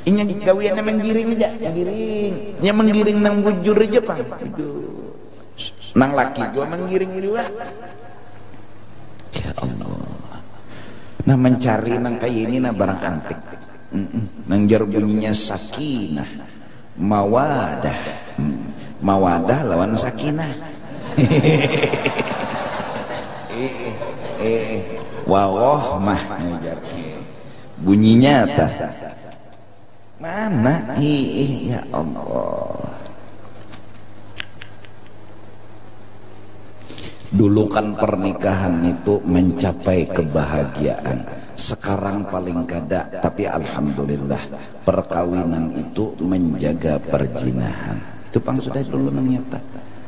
Inya gawiannya menggiring aja, menggiring. Nya menggiring nang bujur aja Pak. Nang laki gua menggiring juga. Ya Allah. Nah mencari nang kayak ini nah barang antik. Nang jar bunyinya sakinah, mawadah. Mawadah lawan sakinah. Wawoh mah bunyinya tah. Mana? Ya Allah. Dulu kan pernikahan itu mencapai kebahagiaan. Sekarang paling kada, tapi alhamdulillah perkawinan itu menjaga perjinahan. Itu pang sudah dulu ternyata.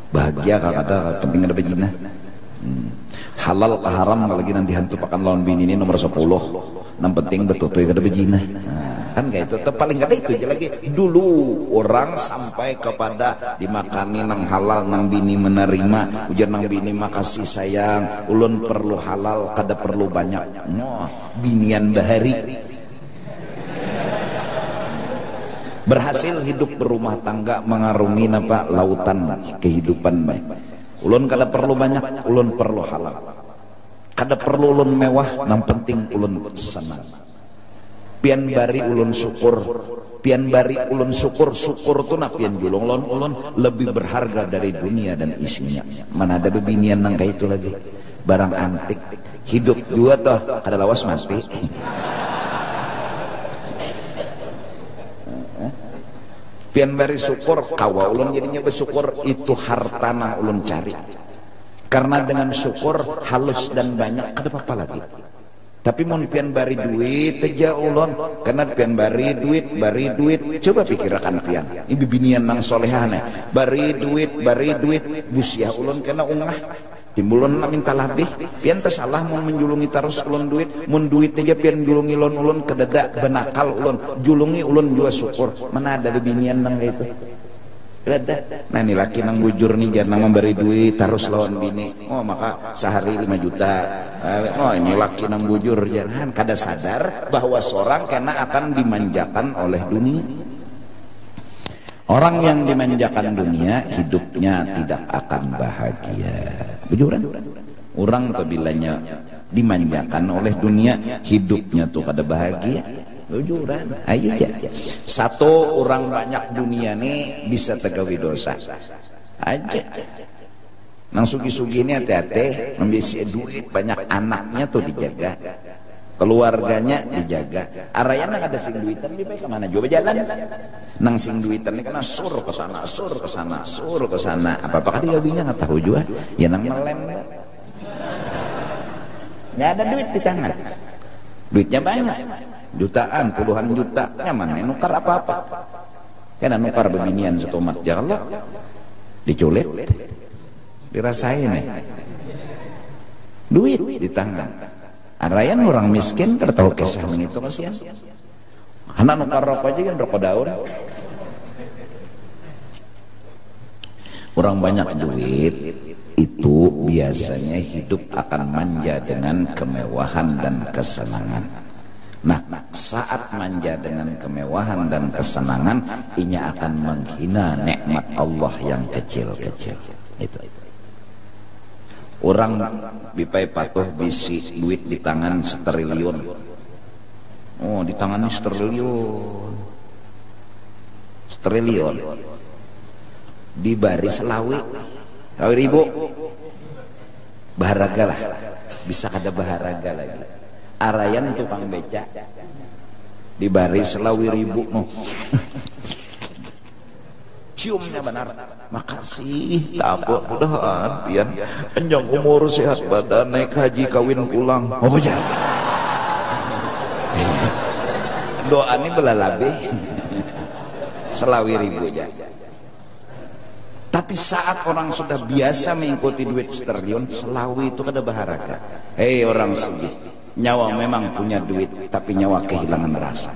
Bahagia kada penting ada berjinah. Halal ke haram lagi nanti hantu pakan lawan bini ini nomor 10. Yang penting betul kada berjinah. Kan kayak itu paling kada itu aja lagi. Dulu orang sampai kepada dimakani nang halal nang bini menerima, ujar nang bini makasih sayang, ulun perlu halal kada perlu banyak. Binian bahari berhasil hidup berumah tangga mengarungi napa lautan kehidupan baik. Ulun kada perlu banyak, ulun perlu halal. Kada perlu ulun mewah, nang penting ulun senang. Pian bari ulun syukur, pian bari ulun syukur, syukur tu nak pian julung ulun lebih berharga dari dunia dan isinya. Mana ada bebinian nang kayak itu lagi, barang antik. Hidup juga toh kada lawas mati. Pian bari syukur, kawa ulun jadinya bersyukur itu harta nang ulun cari. Karena dengan syukur halus dan banyak kada apa-apa lagi. Tapi mun pian bari duit aja ulun, karena pian bari duit, coba pikirkan pian. Ini bibinian nang solehana, bari duit, busia ulun kena ungah. Timbulun minta lebih, pian tersalah mau menjulungi terus ulun duit, mun duit aja pian julungi ulun kedadak benakal ulun, julungi ulun juga syukur. Mana ada bibinian nang itu? Ada. Nah ini laki nang bujur nih jangan memberi duit terus lawan bini. Oh maka sehari 5 juta. Oh ini laki nang bujur jangan kada sadar bahwa seorang kena akan dimanjakan oleh dunia. Orang yang dimanjakan dunia hidupnya tidak akan bahagia. Bujuran. Orang apabila dimanjakan oleh dunia hidupnya tuh kada bahagia. Bujuran. Ayo ya. Satu orang banyak dunia nih bisa tegawi dosa. Aja. Nang sugi-sugi ini hati-hati membisi duit banyak anaknya tuh dijaga. Keluarganya dijaga. Arayana ada sing duitan di baik kemana coba jalan. Nang sing duitan ini kena sur ke sana, sur ke sana, sur ke sana. Apa-apa kan dia bingung nggak tahu juga. Ya nang melem. Ya ada duit di tangan. Duitnya banyak. Jutaan, puluhan juta, nyaman nukar apa-apa. kan anu para bebinian setomat ya Allah diculik dirasain duit di tangan arayan orang miskin kada tahu kisah itu kasihan anak nukar rokok aja kan rokok daun orang banyak duit itu biasanya hidup akan manja dengan kemewahan dan kesenangan. Nah, saat manja dengan kemewahan dan kesenangan, inya akan menghina nikmat Allah yang kecil-kecil. Itu. Orang bipai patuh bisi duit di tangan setriliun. Oh, di tangan ini setriliun. Setriliun. Di baris selawi ribu. Baharaga lah. Bisa kada baharaga lagi. Arayan tukang beca di baris selawi ribu no. Ciumnya benar. Makasih tabok mudahan pian panjang umur sehat badan naik haji kawin pulang. Oh ya. Doa ini belalabe selawi ribu aja. Tapi saat orang sudah biasa mengikuti duit setriliun, selawi itu kada baharaga. Hei orang sugih, nyawa memang punya duit, tapi nyawa kehilangan rasa.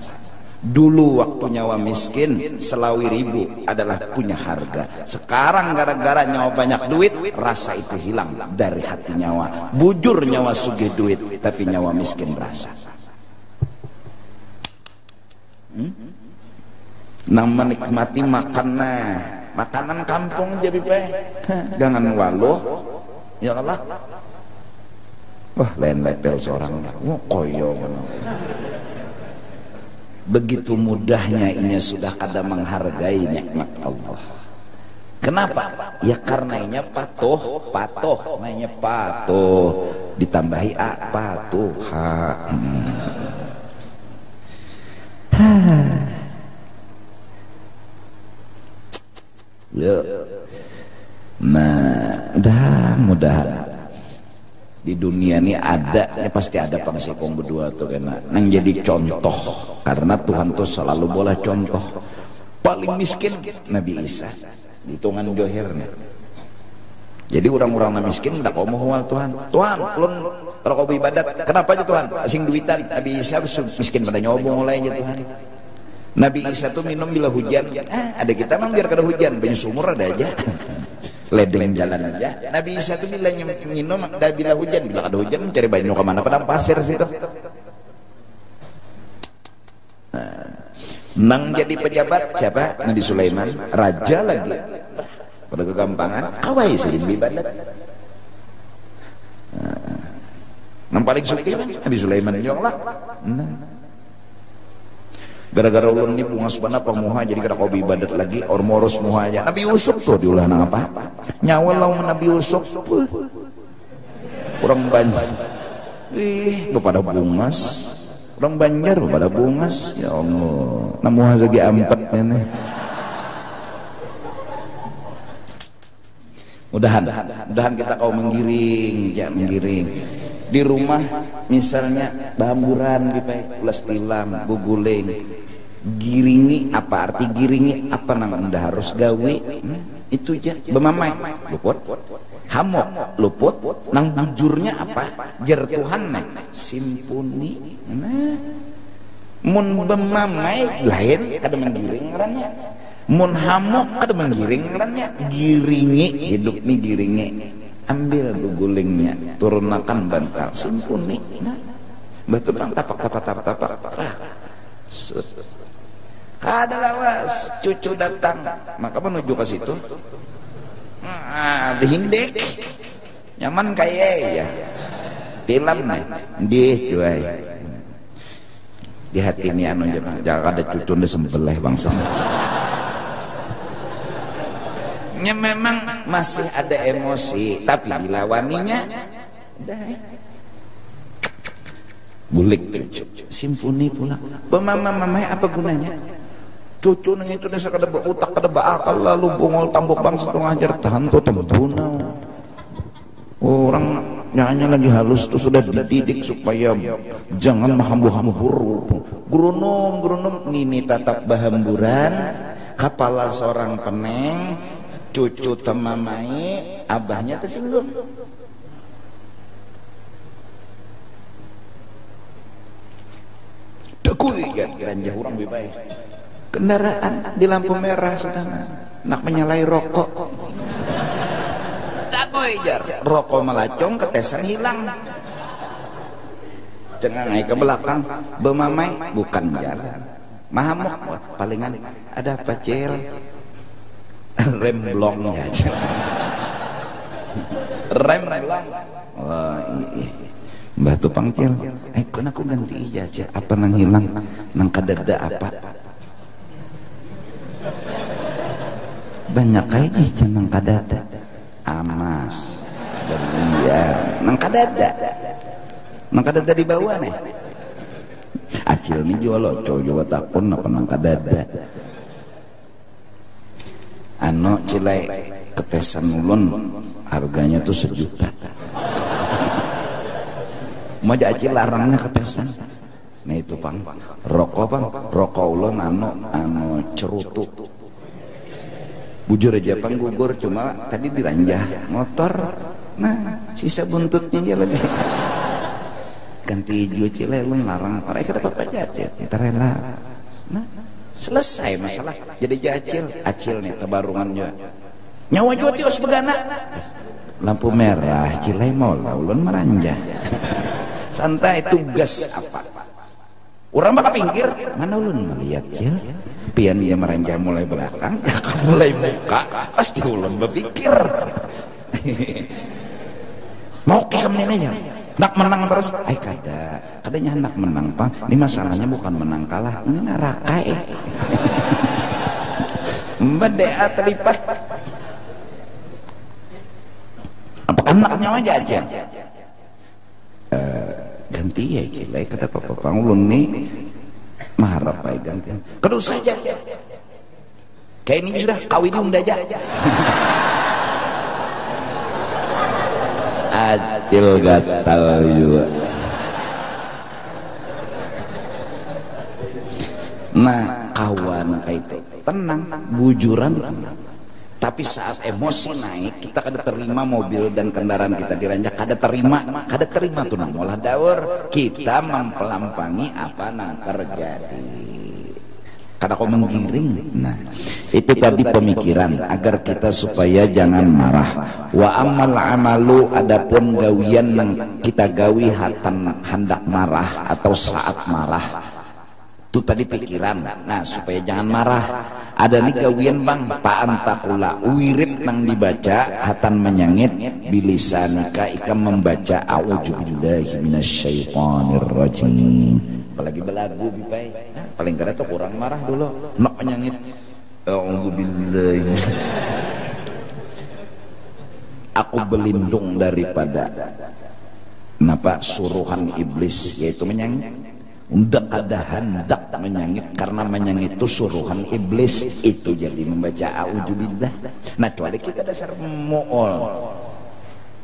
Dulu waktu nyawa miskin, selawi ribu adalah punya harga. Sekarang gara-gara nyawa banyak duit, rasa itu hilang dari hati nyawa. Bujur nyawa sugih duit, tapi nyawa miskin rasa. Nang menikmati makanan kampung jadi jangan waluh ya Allah. Wah lain level seorang koyo. Begitu mudahnya inya sudah kada menghargai nikmat Allah. Kenapa? Ya karena inya patuh namanya patuh ditambahi patuh ya. Nah, mudah-mudahan di dunia ini ada, ya pasti ada pangsikong berdua tuh kena nang jadi contoh, karena Tuhan tuh selalu boleh contoh. Paling miskin Nabi Isa, hitungan johirnya. Jadi orang-orang miskin tidak mau mual Tuhan. Tuhan, ulun kalau kau ibadat, kenapa aja Tuhan? Asing duitan. Nabi Isa miskin pada nyobong mulai aja Tuhan. Nabi Isa tuh minum bila hujan. Ada kita mah biar kada hujan, banyak sumur ada aja. Ledeng jalan aja. Nabi Isa tuh bila minum dah bila hujan, bila kada hujan mencari banyu ke mana padang pasir situ. Nang jadi pejabat siapa? Nabi Sulaiman, raja lagi. Pada kegampangan, kawai sih ibadat. Nang paling sugih Nabi Sulaiman juga lah. Gara-gara ulun ini bungas bana pamuha jadi kada kau ibadat lagi ormoros muhanya. Nabi Yusuf tuh diulah nang apa? Nyawa lawan Nabi Yusuf. Orang Banjar. Kepada bungas. Orang Banjar pada bungas. Ya Allah. Namuha segi ampat ini. Mudahan kita kau menggiring, ya menggiring. Di rumah misalnya bahamburan ulas tilam, guguling. Giringi apa arti giringi apa nang anda harus gawe itu aja bemamai luput hamok luput nang bujurnya apa jar Tuhan simpuni mun bemamai lain kada menggiring ngarannya mun hamok kada menggiring ngarannya giringi hidup nih giringi ambil gugulingnya turunakan bantal simpuni betul bang tapak ada lawas cucu datang maka menuju ke situ dihindek nyaman kayak ya tilam nih di cuy di hati ini anu jangan ada cucu di sembelih bangsa nya memang masih ada emosi tapi dilawaninya bulik cucu simpuni pula pemama-mamai apa gunanya cucu nang itu desa kada utak kada akal lalu bungol tambok bangsa tu ngajar tahan tu tembuna orang nyanyi lagi halus tu sudah dididik supaya jangan mahambur-hambur grunom nini tatap bahamburan kepala seorang peneng, cucu temamai, abahnya tersinggung. Dekui ya ganja orang lebih baik. Kendaraan di lampu merah sedang nak menyalai rokok. Dekui jar, rokok melacong ketesan hilang. Cengang naik ke belakang, bemamai bukan jalan. Mahamuk palingan ada apa cil? Rem blong ya. Rem blong. Wah, Mbah Tupang cil, kan aku ganti aja. Apa nang hilang? Nang kadada apa? Banyak aja nang kadada. Amas, berlian, nang kadada. Nang kadada di bawah nih. Acil nih jual loco, jual takun apa nang kadada. Ano cilai ketesan ulun harganya tuh 1 juta. Mau acil larangnya ketesan. Nah itu Bang, rokok Bang, rokok ulun anu cerutu. Bujur aja Bang gugur, cuma tadi diranjah motor. Nah sisa buntutnya aja lagi. Ganti hijau cilai ulun larang. Mereka dapat pajak kita rela. Nah selesai masalah. Jadi acil nih tebarungan juga. Nyawa juga tios begana. Lampu merah cilai mau ulun meranjah. Santai, tugas apa? Orang bakal pinggir, mana ulun melihat cil? Pian dia meranjah mulai belakang, ya mulai buka, pasti ulun berpikir. Mau ke menenanya, nak menang terus? Kadanya nak menang Bang. Ini masalahnya bukan menang kalah, ini narakai. Mbak terlipat. Apa anaknya aja? Ganti ya cilai kata papa ulun nih maharap baik ganti kedua saja kayak ini sudah kawin aja. Acil gatal juga. Nah kawan kayak itu tenang bujuran tenang. Tapi saat emosi naik, kita kada terima mobil dan kendaraan kita diranjak, kada terima tuh nang molah daur. Kita mempelampangi apa nang terjadi. Kada kau menggiring. Nah, itu tadi pemikiran agar kita supaya jangan marah. Wa amal amalu, adapun gawian nang kita gawi hatan hendak marah atau saat marah. Itu tadi pikiran. Nah supaya jangan marah, ada nih gawian Bang, pa'antakula wirid nang dibaca hatan menyangit bilisanika ikam membaca a'udzubillahi minasyaitonirrajim. Apalagi belagu bipai, paling kada tuh kurang marah dulu nak menyangit a'udzubillahi. Aku berlindung daripada napa suruhan iblis, yaitu menyangit. Undak ada hendak menyangit, karena menyangit itu suruhan iblis, itu jadi membaca a'udzubillah. Nah kecuali kita dasar mu'ol,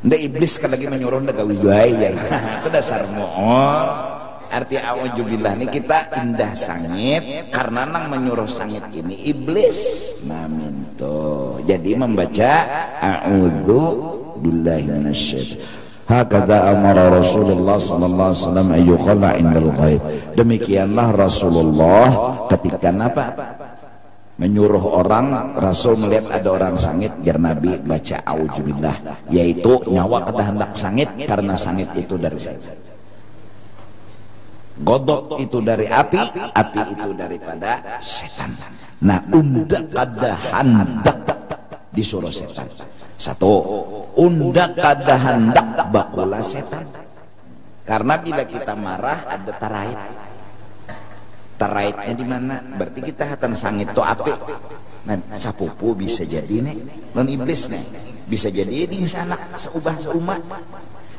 ndak iblis kan lagi menyuruh ndak gawi ya. Itu dasar mu'ol. Arti a'udzubillah ini kita indah sangit, karena nang menyuruh sangit ini iblis. Nah minto jadi membaca a'udzubillahi minasyaitonir. Hakada amara Rasulullah sallallahu alaihi wasallam ayyuqala indal ghaib. Demikianlah Rasulullah ketika apa? Menyuruh orang, Rasul melihat ada orang sangit, jar Nabi baca auzubillah, yaitu nyawa kada hendak sangit karena sangit itu dari setan. Godok itu dari api itu daripada setan. Nah, undak kada hendak disuruh setan. Satu, undak kada hendak bakula setan. Karena bila kita marah ada tarait. Taraitnya di mana? Berarti kita akan sangit to api. Nah, sapupu bisa jadi nih, non iblis nih. Bisa jadi di sana seubah seumat.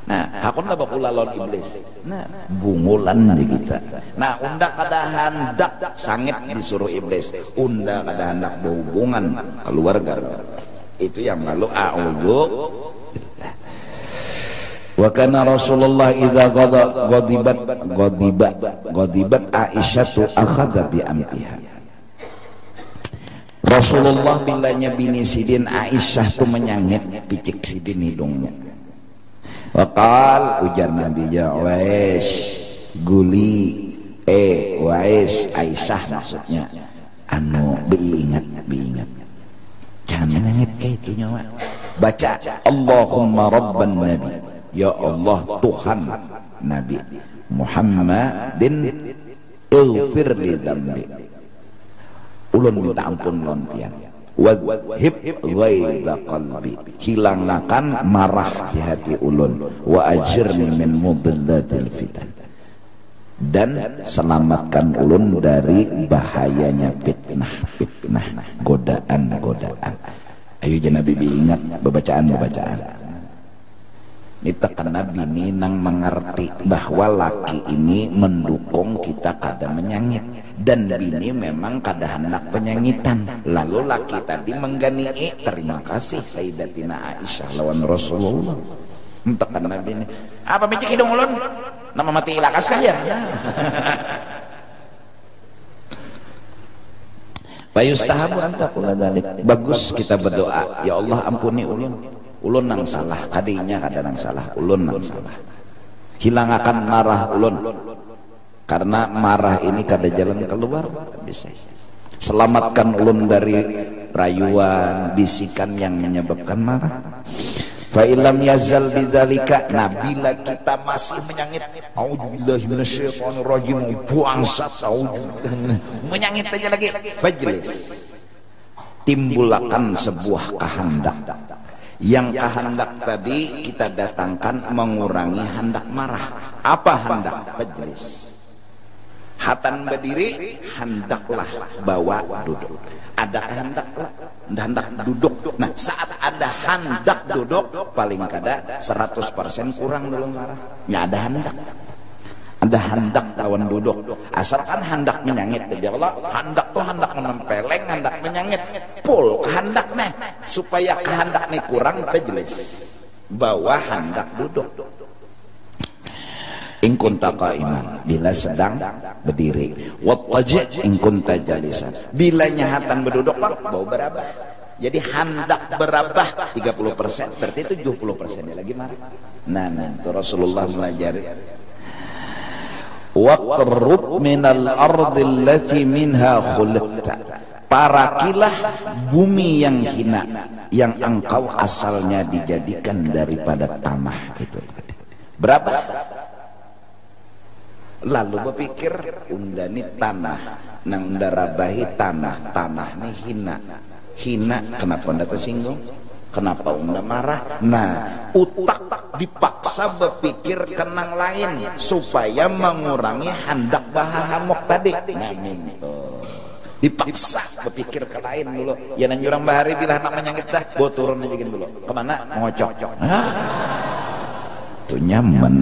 Nah, hakun lah bakula lawan iblis. Nah, bungulan di kita. Nah, undak kada hendak sangit disuruh iblis. Undak kada hendak berhubungan keluarga. Itu yang lalu a'udzu. Wa kana Rasulullah idza ghadibat Aisyah akhadha bi amtiha. Rasulullah bilanya bini sidin Aisyah tuh menyangit picik sidin hidungnya. Waqal ujar Nabi, ya Wais guli Wais Aisyah maksudnya anu biingat jangan menyangit kayak itu nyawa. Baca Allahumma rabban nabi, ya Allah Tuhan Nabi Muhammadin ighfir li dzambi, ulun minta ampun lon pian, wadhib ghaidha qalbi, hilangkan marah di hati ulun, wa ajirni min mudillatil fitan, dan selamatkan ulun dari bahayanya fitnah, godaan. Ayo jangan Nabi ingat bacaan. Ini tekan Nabi ini nang mengerti bahwa laki ini mendukung kita kada menyangit, dan bini memang kada hendak penyangitan. Lalu laki tadi menggani, terima kasih Sayyidatina Aisyah lawan Rasulullah. Tekan Nabi ini, apa micik hidung ulun? Nama mati ilakas kah ya? Bayustahabu antakula dalik. Bagus kita berdoa, ya Allah ampuni ulun nang salah, kadinya kada nang salah, ulun nang salah. Hilangakan marah ulun, karena marah ini kada jalan keluar bisa. Selamatkan ulun dari rayuan, bisikan yang menyebabkan marah. Fa illam yazal bidzalika, nabila kita masih menyangit auzubillahi minasyaitonir rajim, bangsat menyangit aja lagi, fajlis, timbulkan sebuah kehendak. Yang kehendak tadi kita datangkan mengurangi hendak marah. Apa hendak? Fajlis, hatan berdiri, hendaklah bawa duduk. Ada hendak duduk. Nah, saat ada hendak duduk, paling kada 100% kurang dulu marah. Ya ada hendak. Ada hendak lawan duduk. Asalkan hendak menyangit aja Allah. Hendak tuh hendak menempeleng, hendak menyangit. Pul kehendak nih. Supaya kehendak nih kurang, fajlis, bawa hendak duduk. In kunta qa'iman, bila sedang berdiri, wattaji' in kunta jalisan, bila nyahatan berduduk bau berabah. Jadi hendak berabah 30%, berarti itu 70% dia lagi marah. Nah, itu Rasulullah melajari. Waqrub minal ardi allati minha khuliqta, parakilah bumi yang hina yang engkau asalnya dijadikan daripada tanah itu tadi. Berapa? Lalu berpikir undani tanah nang darabahi tanah nih hina kenapa unda tersinggung, kenapa unda marah? Nah, utak dipaksa berpikir kenang lain supaya mengurangi hendak bahahamok tadi. Nah, dipaksa berpikir ke lain dulu. Ya nang jurang bahari bila namanya kita bawa turun aja dulu. Kemana? Ngocok. Itu nyaman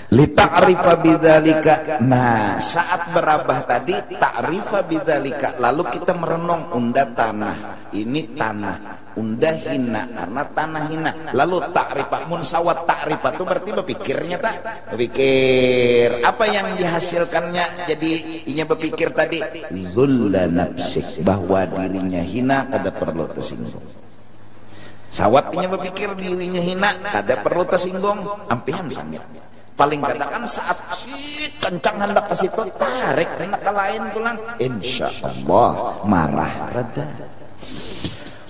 li ta'rifa bidzalika. Nah, saat berabah tadi ta'rifa bidzalika, lalu kita merenung unda tanah ini tanah, unda hina karena tanah hina. Lalu ta'rifa munsawat, ta'rifa itu berarti berpikirnya tak berpikir apa yang dihasilkannya. Jadi inya berpikir tadi zulla nafsik, bahwa dirinya hina kada perlu tersinggung. Sawatnya berpikir dirinya hina kada perlu tersinggung, ampiham samit. Paling kadang kan saat kencang hendak ke situ, tarik hendak ke lain pulang, insya Allah marah reda.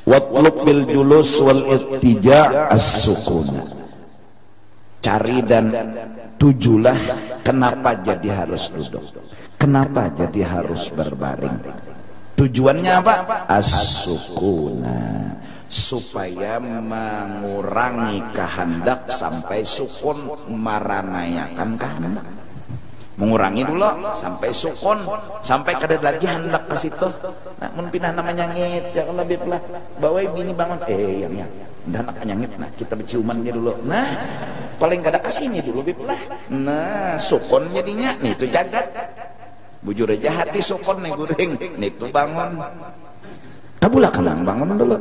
Watlub bil julus wal ittija as-sukuna, cari dan tujulah kenapa jadi harus duduk, kenapa jadi harus berbaring. Tujuannya apa? As-sukuna, supaya mengurangi kehendak sampai sukun, maranayakan kehendak. Mengurangi dulu sampai sukun, sampai kada lagi hendak ke situ. Nah, mun pindah namanya nyangit, ya kalau lebih pelah bawa bini bangun, yang hendak nyangit, nah kita berciumannya dulu. Nah, paling kada ke sini dulu bipelah. Nah, sukun jadinya, nih itu jagat. Bujur aja hati sukun nih guring, nih itu bangun. Kabulah kenang bangun dulu.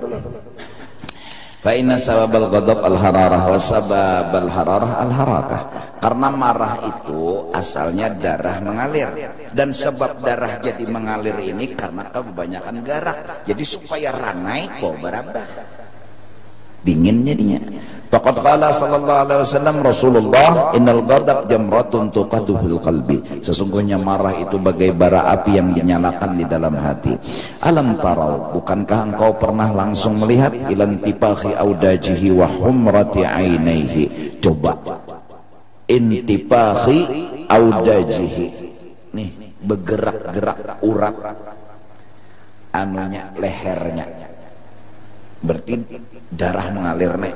Fa inna sababal ghadab al hararah wa sababal hararah al harakah. Karena marah itu asalnya darah mengalir, dan sebab darah jadi mengalir ini karena kebanyakan garak. Jadi supaya ranai kok berabah dingin jadinya. Faqad qala sallallahu alaihi wasallam Rasulullah, innal ghadab jamratun tuqadu fil qalbi. Sesungguhnya marah itu bagai bara api yang dinyalakan di dalam hati. Alam tarau, bukankah engkau pernah langsung melihat ilan tipahi audajihi wa humrati ainaihi? Coba intipahi audajihi, nih bergerak-gerak urat anunya, lehernya, berarti darah mengalir nih.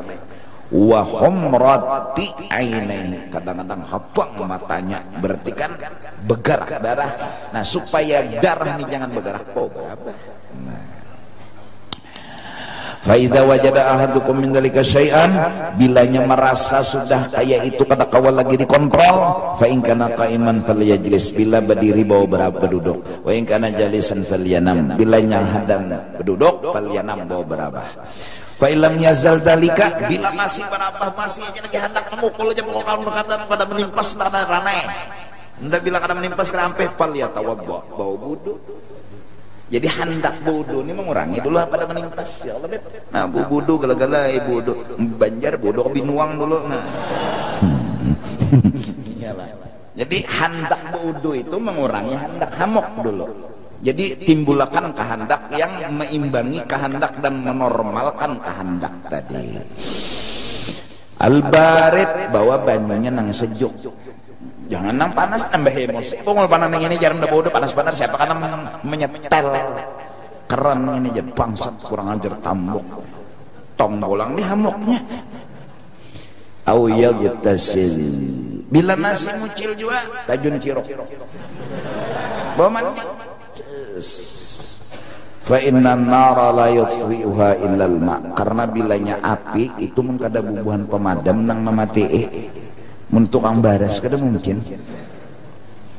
Wa humrati ainaihi, kadang-kadang habang matanya, berarti kan bergerak darah. Nah supaya darah ini jangan bergerak, fa idza wajada ahadukum min dzalika syai'an, bilanya merasa sudah kayak itu kada kawal lagi dikontrol, fa in kana qa'iman falyajlis, bila berdiri bawa berduduk, wa in kana jalisan falyanam, bilanya hadan berduduk falyanam bawa berabah. Fa illam yazal dalika, bila masih berabah, masih aja lagi hendak memukul aja mau kalau kada menimpas pada ranai. Ndak bila kada menimpas ke ampe fal ya tawaddu, bau wudu. Jadi hendak wudu ini mengurangi dulu pada menimpas ya Allah beb. Nah wudu gala-gala wudu Banjar wudu binuang dulu nah. Jadi hendak wudu itu mengurangi hendak hamok dulu. Jadi timbulkan kehendak yang meimbangi kehendak dan menormalkan kehendak tadi. Al-barid, bawa banyunya nang sejuk. Jangan nang panas nambah emosi. Bongol panas ini jarang udah panas-panas siapa karena menyetel keren ini jadi bangsat kurang ajar tambok. Tong bolang di hamoknya. Au yagtasil. Bila nasi mucil juga tajun cirok. Bawa mandi. Fa inna nara la yutfi'uha illa al-ma, karena bilanya api itu mun kada bubuhan pemadam nang mamatii mun tukang baras kada mungkin.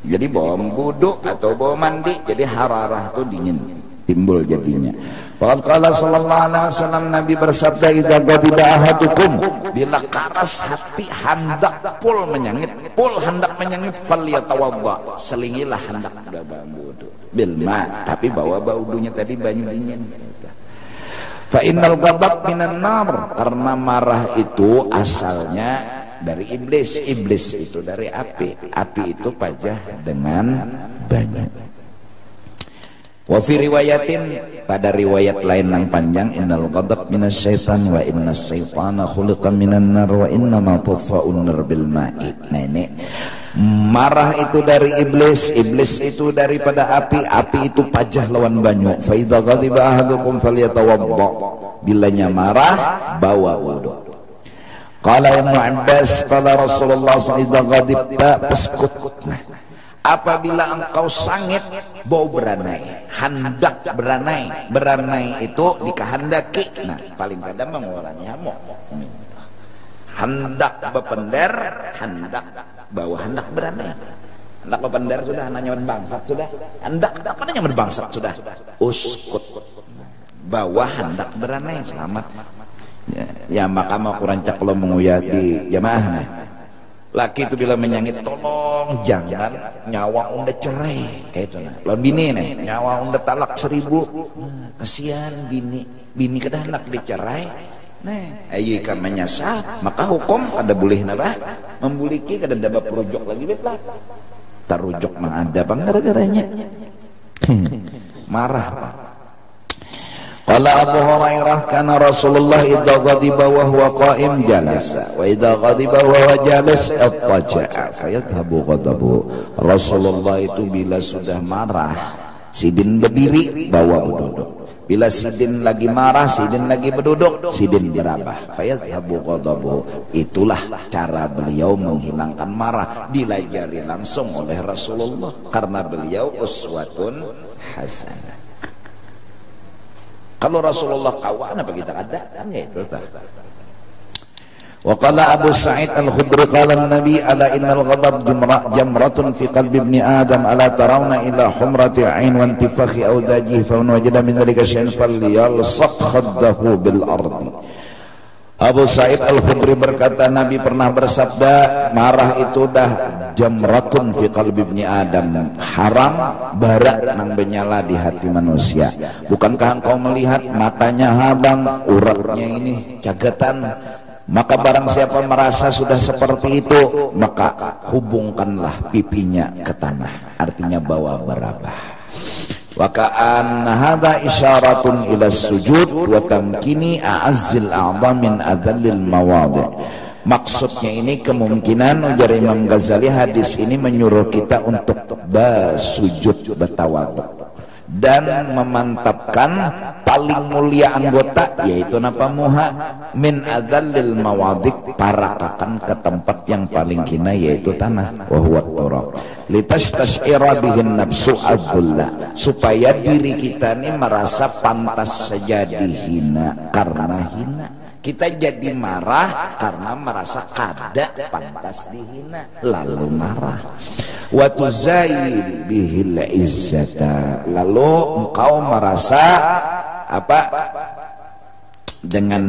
Jadi bawa wudu atau bawa mandi jadi hararah itu dingin timbul jadinya. Faqad qala sallallahu alaihi wasallam, Nabi bersabda, idza ghadiba ahadukum, bila karas hati hendak pul hendak menyangit falyatawadda, selingilah hendak wudu bil ma, tapi bawa wudunya tadi banyu dingin. Fa innal ghadab minan nar, karena marah itu asalnya dari iblis, iblis itu dari api, api itu pajah dengan banyu. Wa fi riwayatin, pada riwayat lain yang panjang, innal ghadab minas syaitan wa innas syaitana khuliqa minan nar wa innama tudfa'un nar bil ma'i. Nah ini marah itu dari iblis, iblis itu daripada api, api itu pajah lawan banyu. Fa idza ghadiba ahadukum falyatawadda, bilanya marah bawa wudu. Qala Ibnu Abbas qala Rasulullah sallallahu alaihi wasallam, idza ghadibta faskut. Nah, apabila engkau sangit bau beranai, hendak beranai, beranai itu dikehendaki. Nah paling kadang mengurangi hamok. Hendak bepender, hendak bawa hendak beranai, hendak bepender sudah nanya bangsat sudah, hendak apa nanya bangsat sudah, uskut, bawa hendak beranai selamat. Ya maka mau kurancak lo menguyat di jamaah nah. Laki itu bila menyangit, tolong jangan nyawa unda cerai kayak itu nah. Lawan bini nih, nyawa unda talak 1000. Kesian bini kada hendak dicerai. Nah, ayo ikan menyasar, maka hukum kada boleh nabah membuliki kada dapat rujuk lagi betlah. Tarujuk mang ada bang gara-garanya. Marah Pak. Qala Abu Hurairah, kana Rasulullah idza ghadiba wa huwa qa'im jalasa wa idza ghadiba wa huwa jalis attaja'a fayadhhabu ghadabu. Rasulullah itu bila sudah marah sidin berdiri bawa berduduk, bila sidin lagi marah sidin lagi berduduk, sidin berabah fayadhhabu ghadabu. Itulah cara beliau menghilangkan marah, dilajari langsung oleh Rasulullah karena beliau uswatun hasanah. Kalau Rasulullah kawan apa kita ada kan itu tak. Wa qala Abu Sa'id Al-Khudri qala Nabi ala innal ghadab jamratun fi qalbi ibni Adam ala tarawna ila humrati 'ain wa intifakhi awdajihi fa man wajada min dhalika shay'an falyalsaq khaddahu bil ardi. Abu Sa'id Al-Khudri berkata, Nabi pernah bersabda, marah itu dah jamratun fi qalbi ibni Adam, haram bara nang benyala di hati manusia. Bukankah engkau melihat matanya habang, uratnya ini cagatan? Maka barang siapa merasa sudah seperti itu, maka hubungkanlah pipinya ke tanah, artinya bawa berabah. Wa ka'anna hadza isyaratun ila sujud wa tamkini a'azzil a'dha min adzallil mawadhi'. Maksudnya ini kemungkinan, ujar Imam Ghazali, hadis ini menyuruh kita untuk bersujud, bertawadhu dan memantapkan paling mulia anggota, yaitu napa muha, min adzallil mawadhi', parakakan ke tempat yang paling hina, yaitu tanah, wa huwa turab, litastash'ira bihin nafsu adzullah, supaya diri kita ini merasa pantas saja dihina karena hina. Kita jadi marah karena merasa kada pantas dihina, lalu marah. Wa tuzayyil bihil izzata, lalu engkau merasa apa, dengan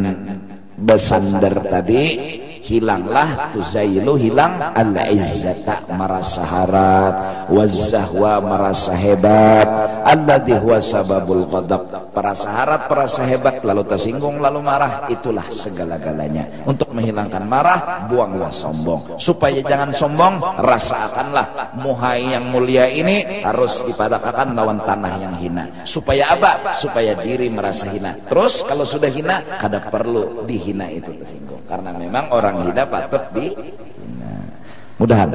bersandar tadi hilanglah, tuzailu hilang, al-izzata merasa harat, wazahwa merasa hebat, alladhi huwa sababul ghadab, perasa harat, perasa hebat, lalu tersinggung, lalu marah, itulah segala-galanya. Untuk menghilangkan marah, buanglah sombong, supaya jangan sombong, rasakanlah muhai yang mulia ini harus dipadakakan lawan tanah yang hina. Supaya apa? Supaya diri merasa hina. Terus kalau sudah hina, kada perlu dihina itu tersinggung, karena memang orang hina patut dihina. Mudahan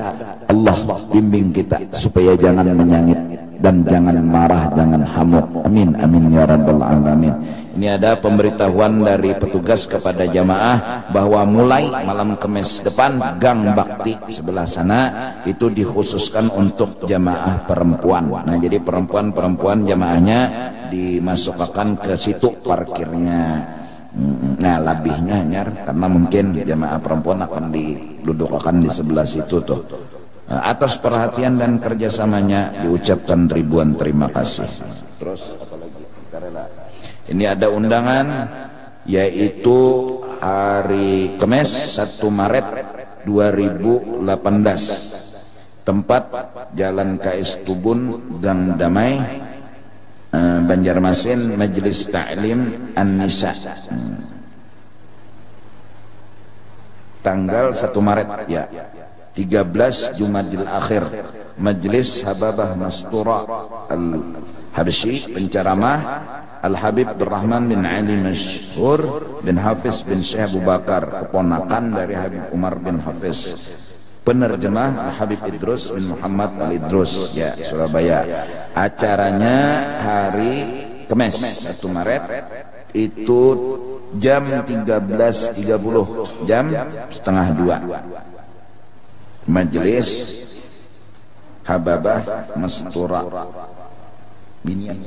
Allah bimbing kita supaya jangan menyangit dan jangan marah, jangan hamuk. Amin amin ya rabbal alamin. Ini ada pemberitahuan dari petugas kepada jamaah bahwa mulai malam Kamis depan gang bakti sebelah sana itu dikhususkan untuk jamaah perempuan. Nah, jadi perempuan jamaahnya dimasukkan ke situ parkirnya. Nah, lebihnya nyar, karena mungkin jamaah perempuan akan didudukkan di sebelah situ tuh. Atas perhatian dan kerjasamanya diucapkan ribuan terima kasih. Terus apalagi? Ini ada undangan, yaitu hari Kamis 1 Maret 2018, tempat Jalan KS Tubun, Gang Damai, Banjarmasin, Majelis Ta'lim An-Nisa, tanggal 1 Maret ya, 13 Jumadil Akhir. Majelis Hababah Mastura Al-Habsyi, penceramah Al-Habib Abdurrahman bin Ali Masyhur bin Hafiz bin Syekh Abu Bakar, keponakan dari Habib Umar bin Hafiz. Penerjemah Al-Habib Idrus bin Muhammad Al-Idrus ya, Surabaya. Acaranya hari Kamis 1 Maret itu jam 13.30, jam setengah 2. Majelis Hababah Mastura Binyan.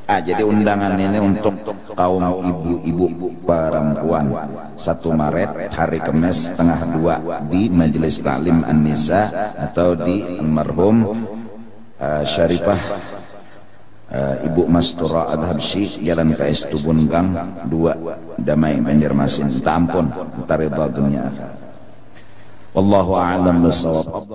Jadi undangan ini untuk kaum ibu-ibu perempuan, 1 Maret hari Kamis setengah 2 di Majelis Ta'lim An-Nisa atau di almarhum Syarifah Ibu Mastura Al-Habsyi, Jalan KS Tubun Gang 2 Damai Banjarmasin. Minta ampun, minta ridha dunia. Wallahu a'lam bishawab.